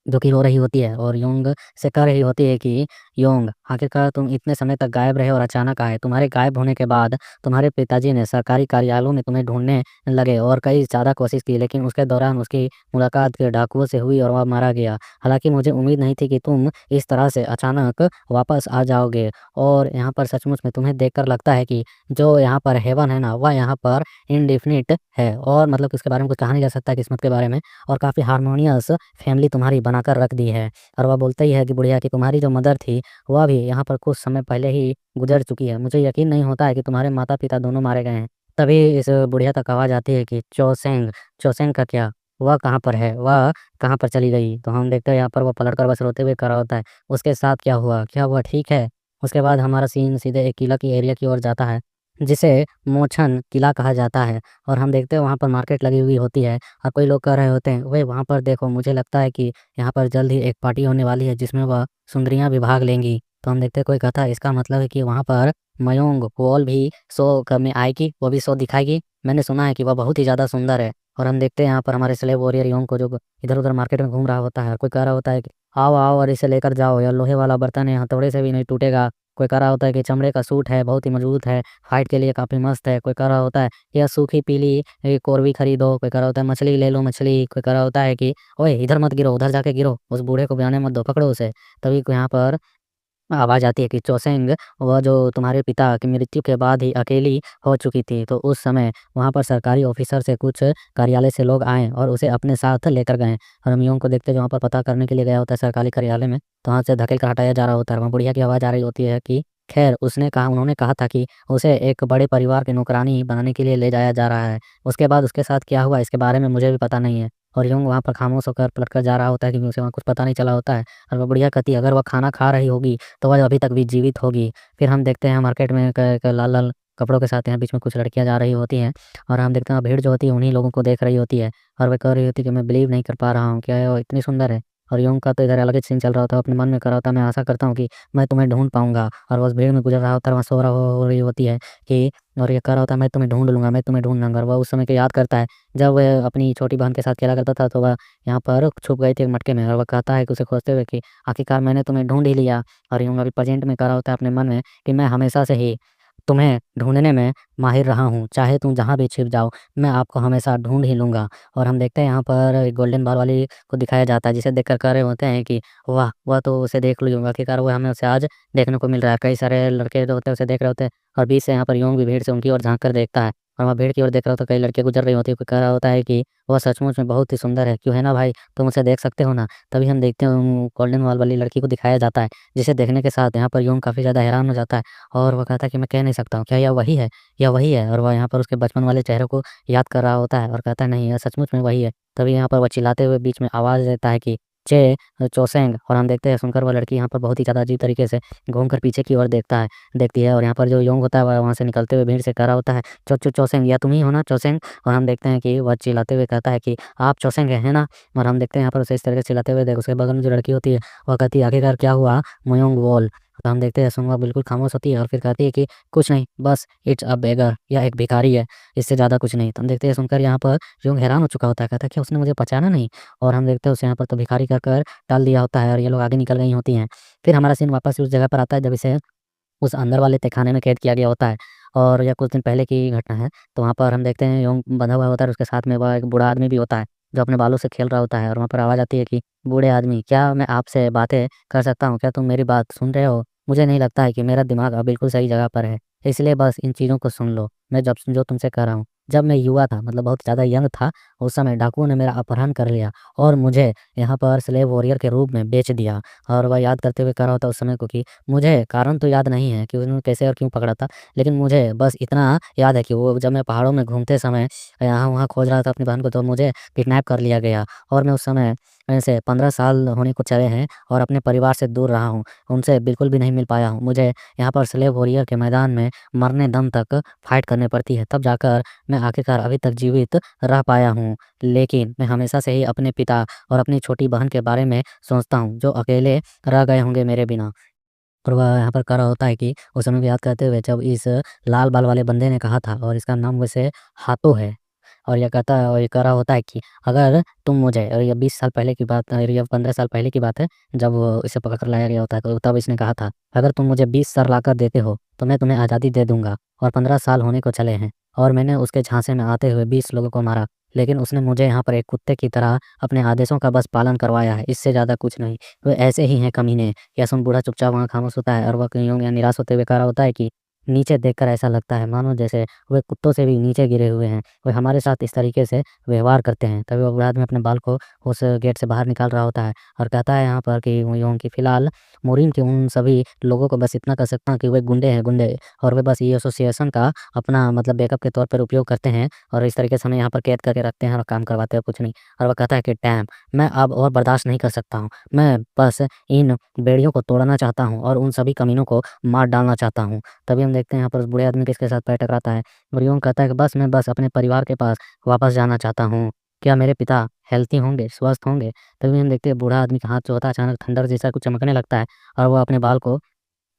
जो कि रो रही होती है और योंग से कह रही होती है कि योंग, आखिरकार तुम इतने समय तक गायब रहे और अचानक आए। तुम्हारे गायब होने के बाद तुम्हारे पिताजी ने सरकारी कार्यालयों में तुम्हें ढूँढने लगे और कई ज़्यादा कोशिश की, लेकिन उसके दौरान उसकी मुलाकात के डाकुओं से हुई और वह मारा गया। हालाँकि मुझे उम्मीद नहीं थी कि तुम इस तरह से अचानक वापस आ जाओगे, और यहाँ पर सचमुच में तुम्हें देखकर लगता है कि जो यहाँ पर हेवन है ना, वह यहाँ पर इंडेफिनिट है, और मतलब कि उसके बारे में कुछ कहा नहीं जा सकता किस्मत के बारे में, और काफ़ी हार्मोनियस फैमिली तुम्हारी बनाकर रख दी है। और वह बोलता ही है कि बुढ़िया कि तुम्हारी जो मदर थी, वह भी यहाँ पर कुछ समय पहले ही गुज़र चुकी है। मुझे यकीन नहीं होता है कि तुम्हारे माता-पिता दोनों मारे गए हैं। तभी इस बुढ़िया तक आवाज़ आती है कि चौसेंग, चौसेंग का क्या? वह कहाँ पर है? वह कहाँ पर चली गई? तो हम देखते हैं यहाँ पर वो पलटकर बस रोते हुए खड़ा होता है। उसके साथ क्या हुआ? क्या वह ठीक है? उसके बाद हमारा सीन सीधे एक किला की एरिया की ओर जाता है, जिसे मोछन किला कहा जाता है, और हम देखते हैं वहाँ पर मार्केट लगी हुई होती है, और कोई लोग कह रहे होते हैं, "ओए वहाँ पर देखो, मुझे लगता है कि यहाँ पर जल्द ही एक पार्टी होने वाली है जिसमें वह सुंदरियाँ भी भाग लेंगी।" तो हम देखते हैं कोई कहता है इसका मतलब है कि वहाँ पर मयोंग वॉल भी शो में आएगी, वो भी शो दिखाएगी। मैंने सुना है कि वह बहुत ही ज़्यादा सुंदर है। और हम देखते हैं यहाँ पर हमारे स्लेव वॉरियर योंग को, जो इधर-उधर मार्केट में घूम रहा होता है। कोई कह रहा होता है कि आओ, आओ और इसे लेकर जाओ, यह लोहे वाला बर्तन है, हथौड़े से भी नहीं टूटेगा। कोई कह रहा होता है कि चमड़े का सूट है, बहुत ही मजबूत है, फाइट के लिए काफ़ी मस्त है। कोई कह रहा होता है यह सूखी पीली कोरवी खरीदो। कोई कह रहा होता है मछली ले लो मछली। कोई कह रहा होता है कि ओए इधर मत गिरो, उधर जाके गिरो, उस बूढ़े को बयाने मत दो, पकड़ो उसे। तभी को यहाँ पर आवाज़ आती है कि चौसेंग, वह जो तुम्हारे पिता की मृत्यु के बाद ही अकेली हो चुकी थी, तो उस समय वहाँ पर सरकारी ऑफ़िसर से कुछ कार्यालय से लोग आए और उसे अपने साथ लेकर गए। और हम यूँ को देखते हैं जो वहाँ पर पता करने के लिए गया होता है सरकारी कार्यालय में, तो वहाँ से धकेल कर हटाया जा रहा होता है। वहाँ बुढ़िया की आवाज़ आ रही होती है कि खैर उन्होंने कहा था कि उसे एक बड़े परिवार की नौकरानी बनाने के लिए ले जाया जा रहा है। उसके बाद उसके साथ क्या हुआ इसके बारे में मुझे भी पता नहीं है। और यूँ वहाँ पर खामोश होकर पलट कर जा रहा होता है क्योंकि उसे वहाँ कुछ पता नहीं चला होता है। और वो बुढ़िया कहती है अगर वह खाना खा रही होगी तो वह अभी तक भी जीवित होगी। फिर हम देखते हैं मार्केट में क लाल-लाल कपड़ों के साथ यहाँ बीच में कुछ लड़कियाँ जा रही होती हैं, और हम देखते हैं भीड़ जो होती है उन्हीं लोगों को देख रही होती है, और वह कह रही होती है कि मैं बिलीव नहीं कर पा रहा हूँ, क्या वो इतनी सुंदर है? और यूँ का तो इधर अलग ही सीन चल रहा होता है, अपने मन में कर रहा होता है मैं आशा करता हूँ कि मैं तुम्हें ढूँढ पाऊँगा, और वो उस भीड़ में गुज़र रहा होता है, वहाँ सो रहा हो रही होती है कि, और ये कह रहा होता है मैं तुम्हें ढूँढ लूँगा, मैं तुम्हें ढूँढ लूँगा। और वह उस समय को याद करता है जब वह अपनी छोटी बहन के साथ खेला करता था, तो वह यहाँ पर छुप गई थी एक मटके में, और वह कहता है कि उसे खोजते हुए कि आखिरकार मैंने तुम्हें ढूँढ ही लिया। और यूँ अभी प्रेज़ेंट में कह रहा होता है अपने मन में कि मैं हमेशा से ही तुम्हें ढूँढने में माहिर रहा हूँ, चाहे तुम जहाँ भी छिप जाओ, मैं आपको हमेशा ढूँढ ही लूँगा। और हम देखते हैं यहाँ पर एक गोल्डन बाल वाली को दिखाया जाता है, जिसे देखकर कह रहे होते हैं कि वाह! वह तो उसे देख लूँगा, आखिरकार वो हमें उसे आज देखने को मिल रहा है। कई सारे लड़के जो होते हैं उसे देख रहे होते हैं, और बीच से यहाँ पर यूँ भी भीड़ से उनकी ओर झाँक कर देखता है, और वहाँ भीड़ की ओर देख रहा होता है, कई लड़कियाँ गुज़र रही होती है, कोई कह रहा होता है कि वह सचमुच में बहुत ही सुंदर है, क्यों है ना भाई? तुम उसे देख सकते हो ना? तभी हम देखते हैं गोल्डन बाल वाली लड़की को दिखाया जाता है, जिसे देखने के साथ यहाँ पर यूँ काफ़ी ज़्यादा हैरान हो जाता है, और वो कहता है कि मैं कह नहीं सकता हूँ, क्या यह वही है? यह वही है? और वह यहाँ पर उसके बचपन वाले चेहरे को याद कर रहा होता है और कहता है नहीं, यह सचमुच में वही है। तभी यहाँ पर वो चिल्लाते हुए बीच में आवाज़ देता है कि चोसेंग, और हम देखते हैं सुनकर वह लड़की यहाँ पर बहुत ही ज़्यादा अजीब तरीके से घूमकर पीछे की ओर देखती है, और यहाँ पर जो योंग होता है वह वहाँ से निकलते हुए भीड़ से कह रहा होता है, चोसेंग, या तुम ही हो ना चोसेंग? और हम देखते हैं कि वह चिल्लाते हुए कहता है कि आप चोसेंग हैं, है ना? और हम देखते हैं यहाँ पर उसे इस तरह से चिल्लाते हुए उसके बगल में जो लड़की होती है, वह कहती है आखिरकार क्या हुआ मयोंग वॉल? तो हम देखते हैं सुनवा बिल्कुल खामोश होती है और फिर कहती है कि कुछ नहीं, बस इट्स अ बेगर, यह एक भिखारी है, इससे ज़्यादा कुछ नहीं। तो हम देखते हैं सुनकर यहाँ पर योंग हैरान हो चुका होता है, कहता है क्या उसने मुझे पहचाना नहीं? और हम देखते हैं उसे यहाँ पर तो भिखारी कहकर टाल दिया होता है, और ये लोग आगे निकल गई होती हैं। फिर हमारा सीन वापस उस जगह पर आता है जब इसे उस अंदर वाले तहखाने में कैद किया गया होता है, और यह कुछ दिन पहले की घटना है। तो वहाँ पर हम देखते हैं योंग बंधा हुआ होता है और उसके साथ में वह एक बूढ़ा आदमी भी होता है, जो अपने बालों से खेल रहा होता है, और वहाँ पर आवाज़ आती है कि बूढ़े आदमी, क्या मैं आपसे बातें कर सकता हूँ? क्या तुम मेरी बात सुन रहे हो? मुझे नहीं लगता है कि मेरा दिमाग अब बिल्कुल सही जगह पर है, इसलिए बस इन चीज़ों को सुन लो, मैं जब जो तुमसे कह रहा हूँ। जब मैं युवा था, मतलब बहुत ज़्यादा यंग था, उस समय डाकुओं ने मेरा अपहरण कर लिया और मुझे यहाँ पर स्लेव वॉरियर के रूप में बेच दिया। और वह याद करते हुए कह रहा होता है उस समय को कि मुझे कारण तो याद नहीं है कि उन्होंने कैसे और क्यों पकड़ा था, लेकिन मुझे बस इतना याद है कि वो जब मैं पहाड़ों में घूमते समय यहाँ-वहाँ खोज रहा था अपनी बहन को, तो मुझे किडनैप कर लिया गया, और मैं उस समय से 15 साल होने को चले हैं और अपने परिवार से दूर रहा हूँ, उनसे बिल्कुल भी नहीं मिल पाया हूँ। मुझे यहाँ पर स्लेव वॉरियर के मैदान में मरने दम तक फाइट करनी पड़ती है, तब जाकर मैं आखिरकार अभी तक जीवित रह पाया हूँ। लेकिन मैं हमेशा से ही अपने पिता और अपनी छोटी बहन के बारे में सोचता हूँ, जो अकेले रह गए होंगे मेरे बिना। और वह यहाँ पर कह रहा होता है कि उस समय को याद करते हुए जब इस लाल बाल वाले बंदे ने कहा था, और इसका नाम वैसे हातो है, और ये कहता है और ये कह रहा होता है कि अगर तुम मुझे, और ये 20 साल पहले की बात, और ये 15 साल पहले की बात है, जब वो इसे पकड़ कर लाया गया होता है, तो तब इसने कहा था, "अगर तुम मुझे 20 सर लाकर देते हो, तो मैं तुम्हें आज़ादी दे दूँगा।" और 15 साल होने को चले हैं और मैंने उसके झांसे में आते हुए 20 लोगों को मारा, लेकिन उसने मुझे यहाँ पर एक कुत्ते की तरह अपने आदेशों का बस पालन करवाया है, इससे ज़्यादा कुछ नहीं। तो ऐसे ही हैं कमीने। यह सुन बूढ़ा चुपचाप वहाँ खामोश होता है और वह कहीं निराश होते हुए कह रहा होता है कि नीचे देखकर ऐसा लगता है मानो जैसे वे कुत्तों से भी नीचे गिरे हुए हैं। वे हमारे साथ इस तरीके से व्यवहार करते हैं। तभी वो बूढ़ा आदमी अपने बाल को उस गेट से बाहर निकाल रहा होता है और कहता है यहाँ पर कि यूँ कि फ़िलहाल मुरीन के उन सभी लोगों को बस इतना कह सकता हूँ कि वे गुंडे हैं, गुंडे, और वे बस ये एसोसिएशन का अपना मतलब बैकअप के तौर पर उपयोग करते हैं और इस तरीके से हमें यहाँ पर कैद करके रखते हैं और काम करवाते हैं, कुछ नहीं। और वो कहता है कि डैम! मैं अब और बर्दाश्त नहीं कर सकता हूँ। मैं बस इन बेड़ियों को तोड़ना चाहता हूँ और उन सभी कमीनों को मार डालना चाहता हूँ। तभी हम देखते हैं यहाँ पर उस बूढ़े आदमी किसके साथ पैर टकराता है और यूँ कहता है कि बस मैं बस अपने परिवार के पास वापस जाना चाहता हूँ। क्या मेरे पिता हेल्थी होंगे, स्वस्थ होंगे? तभी हम देखते हैं बूढ़ा आदमी का हाथ जो होता है अचानक थंडर जैसा कुछ चमकने लगता है और वो अपने बाल को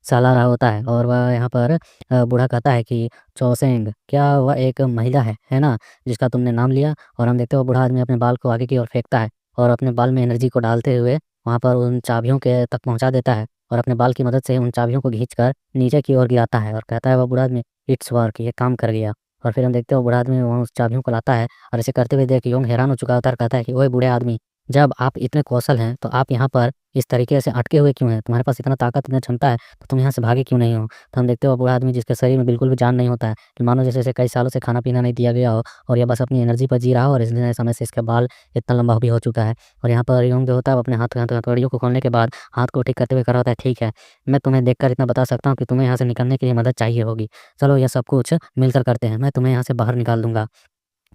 सहला रहा होता है और वह यहाँ पर बूढ़ा कहता है कि चौसेंग, क्या वह एक महिला है ना? जिसका तुमने नाम लिया? और हम देखते हैं वो बूढ़ा आदमी अपने बाल को आगे की ओर फेंकता है और अपने बाल में एनर्जी को डालते हुए वहाँ पर उन चाबियों के तक पहुँचा देता है और अपने बाल की मदद से उन चाबियों को खींचकर नीचे की ओर गिराता है और कहता है वह बूढ़ा आदमी, इट्स वर्क, ये काम कर गया। और फिर हम देखते हैं वो बूढ़ा आदमी वहाँ उस चाबियों को लाता है और इसे करते हुए देख योंग हैरान हो चुका होता है और कहता है कि ओए बूढ़े आदमी, जब आप इतने कौशल हैं, तो आप यहाँ पर इस तरीके से अटके हुए क्यों हैं? तुम्हारे पास इतना ताकत, इतनी क्षमता है, तो तुम यहाँ से भागे क्यों नहीं हो? तो हम देखते हो वो बूढ़ा आदमी जिसके शरीर में बिल्कुल भी जान नहीं होता है, कि मानो जैसे इसे कई सालों से खाना-पीना नहीं दिया गया हो और ये बस अपनी एनर्जी पर जी रहा हो और इतने समय से इसका बाल इतना लंबा भी हो चुका है। और यहाँ पर योंग जो होता है वो अपने हथौड़ियों को खोलने के बाद हाथ को ठीक करते हुए कह रहा होता है, ठीक है, मैं तुम्हें देखकर इतना बता सकता हूँ कि तुम्हें यहाँ से निकलने के लिए मदद चाहिए होगी। चलो ये सब कुछ मिलकर करते हैं, मैं तुम्हें यहाँ से बाहर निकाल दूँगा।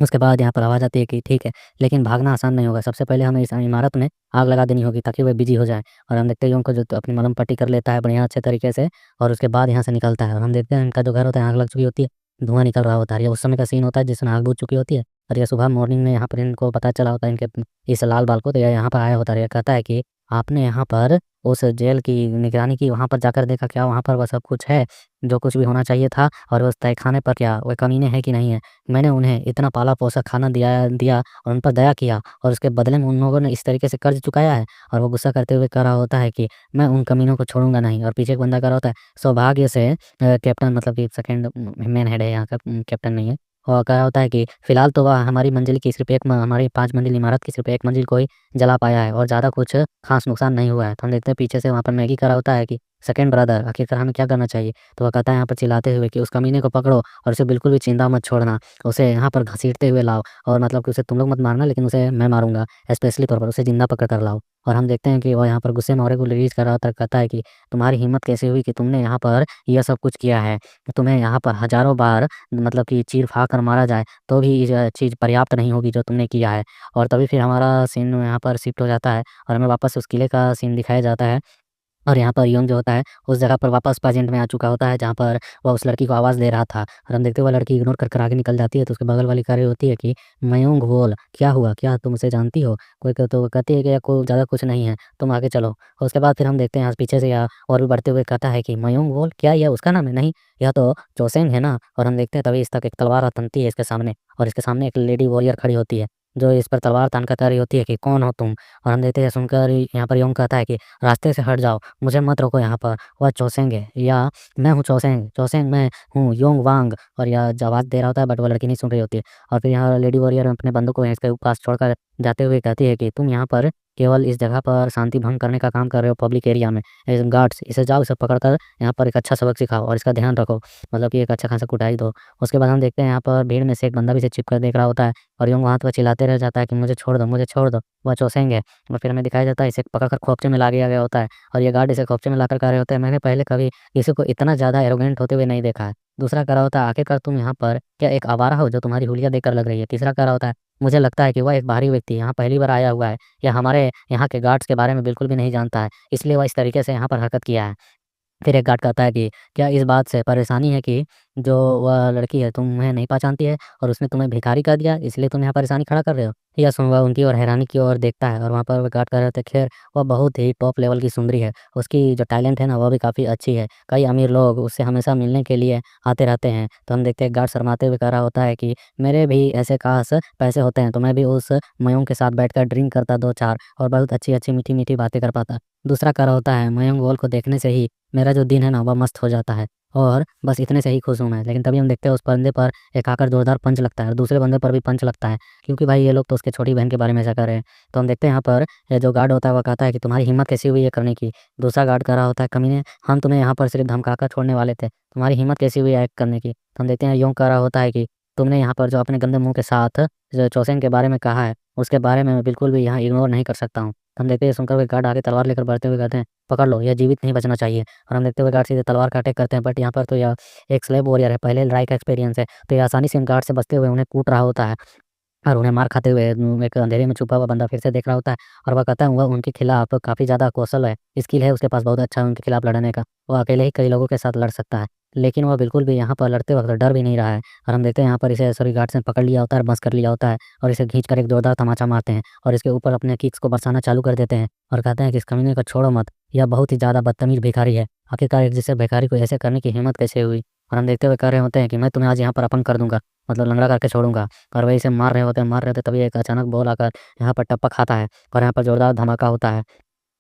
उसके बाद यहाँ पर आवाज़ आती है कि ठीक है, लेकिन भागना आसान नहीं होगा। सबसे पहले हमें इस इमारत में आग लगा देनी होगी ताकि वे बिज़ी हो जाएँ। और हम देखते हैं उनको जो तो अपनी मरहम पट्टी कर लेता है बढ़िया अच्छे तरीके से और उसके बाद यहाँ से निकलता है। और हम देखते हैं इनका जो घर होता है आग लग चुकी होती है, धुआँ निकल रहा होता है। ये उस समय का सीन होता है जिसमें आग बुझ चुकी होती है और ये सुबह मॉर्निंग में यहाँ पर इनको पता चला होता है इनके इस लाल बाल को, तो ये यहाँ पर आया होता है। ये कहता है कि आपने यहाँ पर उस जेल की निगरानी की, वहाँ पर जाकर देखा क्या वहाँ पर वह सब कुछ है, जो कुछ भी होना चाहिए था? और उस तहखाने पर क्या वे कमीने हैं कि नहीं है? मैंने उन्हें इतना पाला-पोसा खाना दिया दिया और उन पर दया किया और उसके बदले में उन लोगों ने इस तरीके से कर्ज़ चुकाया है। और वो गुस्सा करते हुए कह रहा होता है कि मैं उन कमीनों को छोड़ूँगा नहीं। और पीछे एक बंदा कह रहा होता है, सौभाग्य से कैप्टन, मतलब कि सेकंड मैन हेड है यहाँ का, कैप्टन नहीं है। और कह रहा होता है कि फ़िलहाल तो वह हमारी मंजिल की सिर्फ़ एक म हमारी 5 मंजिल इमारत की सिर्फ़ एक मंजिल को ही जला पाया है और ज़्यादा कुछ ख़ास नुकसान नहीं हुआ है। तो हम देखते हैं पीछे से वहाँ पर मैगी कह रहा होता है कि सेकंड ब्रदर, आखिरकार हमें क्या करना चाहिए? तो वह कहता है यहाँ पर चिल्लाते हुए कि उस कमीने को पकड़ो और उसे बिल्कुल भी जिंदा मत छोड़ना। उसे यहाँ पर घसीटते हुए लाओ और मतलब कि उसे तुम लोग मत मारना, लेकिन उसे मैं मारूँगा स्पेशली तौर पर, उसे जिंदा पकड़ कर लाओ। और हम देखते हैं कि वह यहाँ पर गुस्से में औरे को रिलीज़ कर रहा होता है, कहता है कि तुम्हारी हिम्मत कैसे हुई कि तुमने यहाँ पर यह सब कुछ किया है? तुम्हें यहाँ पर हज़ारों बार मतलब कि चीर-फाड़ कर मारा जाए, तो भी ये चीज़ पर्याप्त नहीं होगी जो तुमने किया है। और तभी फिर हमारा सीन यहाँ पर शिफ्ट हो जाता है और हमें वापस उस किले का सीन दिखाया जाता है। और यहाँ पर योंग जो होता है, उस जगह पर वापस प्रेज़ेंट में आ चुका होता है, जहाँ पर वह उस लड़की को आवाज़ दे रहा था और हम देखते हैं वह लड़की इग्नोर कर आगे निकल जाती है, तो उसके बगल वाली कह रही होती है कि मयोंग बोल, क्या हुआ? क्या तुम उसे जानती हो? कोई तो वो कहती है कि को ज़्यादा कुछ नहीं है, तुम आगे चलो। और उसके बाद फिर हम देखते हैं यहाँ पीछे से या और भी बढ़ते हुए कहता है कि मयोंग बोल, क्या यह उसका नाम है? नहीं, यह तो चोसेंग है ना। और हम देखते हैं तभी इस तक एक तलवार तनती है इसके सामने और इसके सामने एक लेडी वॉरियर खड़ी होती है, जो इस पर तलवार तान कर कह रही होती है कि कौन हो तुम? और हम देखते हैं सुनकर यहाँ पर योंग कहता है कि रास्ते से हट जाओ, मुझे मत रोको यहाँ पर, वह चौसेंग है या मैं हूँ चौसेंग, चौसेंग मैं हूँ योंग वांग। और यह आवाज़ दे रहा होता है बट वो लड़की नहीं सुन रही होती है। और फिर यहाँ लेडी वॉरियर अपने बंदूक को इसके पास छोड़कर जाते हुए कहती है कि तुम यहाँ पर केवल इस जगह पर शांति भंग करने का काम कर रहे हो पब्लिक एरिया में। गार्ड्स, इसे जाओ, इसे पकड़कर यहाँ पर एक अच्छा सबक सिखाओ और इसका ध्यान रखो, मतलब कि एक अच्छा खासा कुटाई दो। उसके बाद हम देखते हैं यहाँ पर भीड़ में से एक बंदा भी इसे छिप कर देख रहा होता है और योंग वहाँ तो चिल्लाते रह जाता है कि मुझे छोड़ दो, मुझे छोड़ दो, वह चौसेंग है। और फिर हमें दिखाया जाता है इसे पकड़कर खोपचे में ला दिया गया होता है और ये गार्ड इसे खोपचे में लाकर कह रहे होते हैं, मैंने पहले कभी किसी को इतना ज़्यादा एरोगेंट होते हुए नहीं देखा है। दूसरा कह रहा होता है, आखिरकार तुम यहाँ पर क्या एक आवारा हो जो तुम्हारी हुलिया देखकर लग रही है? तीसरा कह रहा होता है, मुझे लगता है कि वह एक बाहरी व्यक्ति यहाँ पहली बार आया हुआ है या हमारे यहाँ के गार्ड्स के बारे में बिल्कुल भी नहीं जानता है, इसलिए वह इस तरीके से यहाँ पर हरकत किया है। फिर एक गार्ड कहता है कि क्या इस बात से परेशानी है कि जो वह लड़की है तुम्हें नहीं पहचानती है और उसने तुम्हें भिखारी कह दिया, इसलिए तुम यहाँ परेशानी खड़ा कर रहे हो? यह सुन वह उनकी ओर हैरानी की ओर देखता है और वहाँ पर वह गार्ड कह रहे थे, खैर वह बहुत ही टॉप लेवल की सुंदरी है। उसकी जो टैलेंट है ना वह भी काफ़ी अच्छी है। कई अमीर लोग उससे हमेशा मिलने के लिए आते रहते हैं। तो हम देखते हैं गार्ड शर्माते हुए कह रहा होता है कि मेरे भी ऐसे काश पैसे होते हैं तो मैं भी उस मयूंग के साथ बैठकर ड्रिंक करता 2-4 और बहुत अच्छी-अच्छी मीठी-मीठी बातें कर पाता। दूसरा कह रहा होता है मयंक वॉल को देखने से ही मेरा जो दिन है ना वह मस्त हो जाता है और बस इतने से ही खुश हूँ मैं। लेकिन तभी हम देखते हैं उस बंदे पर एक आकर जोरदार पंच लगता है और दूसरे बंदे पर भी पंच लगता है, क्योंकि भाई ये लोग तो उसके छोटी बहन के बारे में ऐसा कर रहे हैं। तो हम देखते हैं यहाँ पर ये जो गार्ड होता है वह कहता है कि तुम्हारी हिम्मत कैसी हुई ये करने की? दूसरा गार्ड कह रहा होता है कमीने हम तुम्हें यहाँ पर सिर्फ धमकाकर छोड़ने वाले थे, तुम्हारी हिम्मत कैसी हुई एक्ट करने की? तो हम देखते हैं यूँ कह रहा होता है कि तुमने यहाँ पर जो अपने गंदे मुँह के साथ जो चौसेन के बारे में कहा है, उसके बारे में मैं बिल्कुल भी यहाँ इग्नोर नहीं कर सकता हूँ। तो हम देखते हैं सुनकर हुए गार्ड आगे तलवार लेकर बढ़ते हुए कहते हैं, पकड़ लो, यह जीवित नहीं बचना चाहिए। और हम देखते हुए गार्ड सीधे तलवार का अटैक करते हैं, बट यहाँ पर तो यह एक स्लेव वॉरियर है, पहले लड़ाई का एक्सपीरियंस है, तो ये आसानी से इन गार्ड से बचते हुए उन्हें कूट रहा होता है। और उन्हें मार खाते हुए एक अंधेरे में छुपा हुआ बंदा फिर से देख रहा होता है और वह कहता है वह उनके खिलाफ काफ़ी ज़्यादा कौशल है, स्किल है उसके पास बहुत अच्छा है उनके खिलाफ लड़ने का। वो अकेले ही कई लोगों के साथ लड़ सकता है। लेकिन वह बिल्कुल भी यहाँ पर लड़ते वक़्त डर भी नहीं रहा है और हम देखते हैं यहाँ पर इसे एसोरी गार्ड्स ने पकड़ लिया होता है और बंस कर लिया होता है और इसे खींचकर एक जोरदार तमाचा मारते हैं और इसके ऊपर अपने किक्स को बरसाना चालू कर देते हैं और कहते हैं कि इस कमीने को छोड़ो मत, यह बहुत ही ज़्यादा बदतमीज़ भिखारी है। आखिरकार एक जैसे भिखारी को ऐसे करने की हिम्मत कैसे हुई? और हम देखते हुए कह रहे होते हैं कि मैं तुम्हें आज यहाँ पर अपंग कर दूँगा, मतलब लंगड़ा करके छोड़ूँगा। और वही से मार रहे होते तभी एक अचानक बॉल आकर यहाँ पर टप्पा खाता है और यहाँ पर ज़ोरदार धमाका होता है।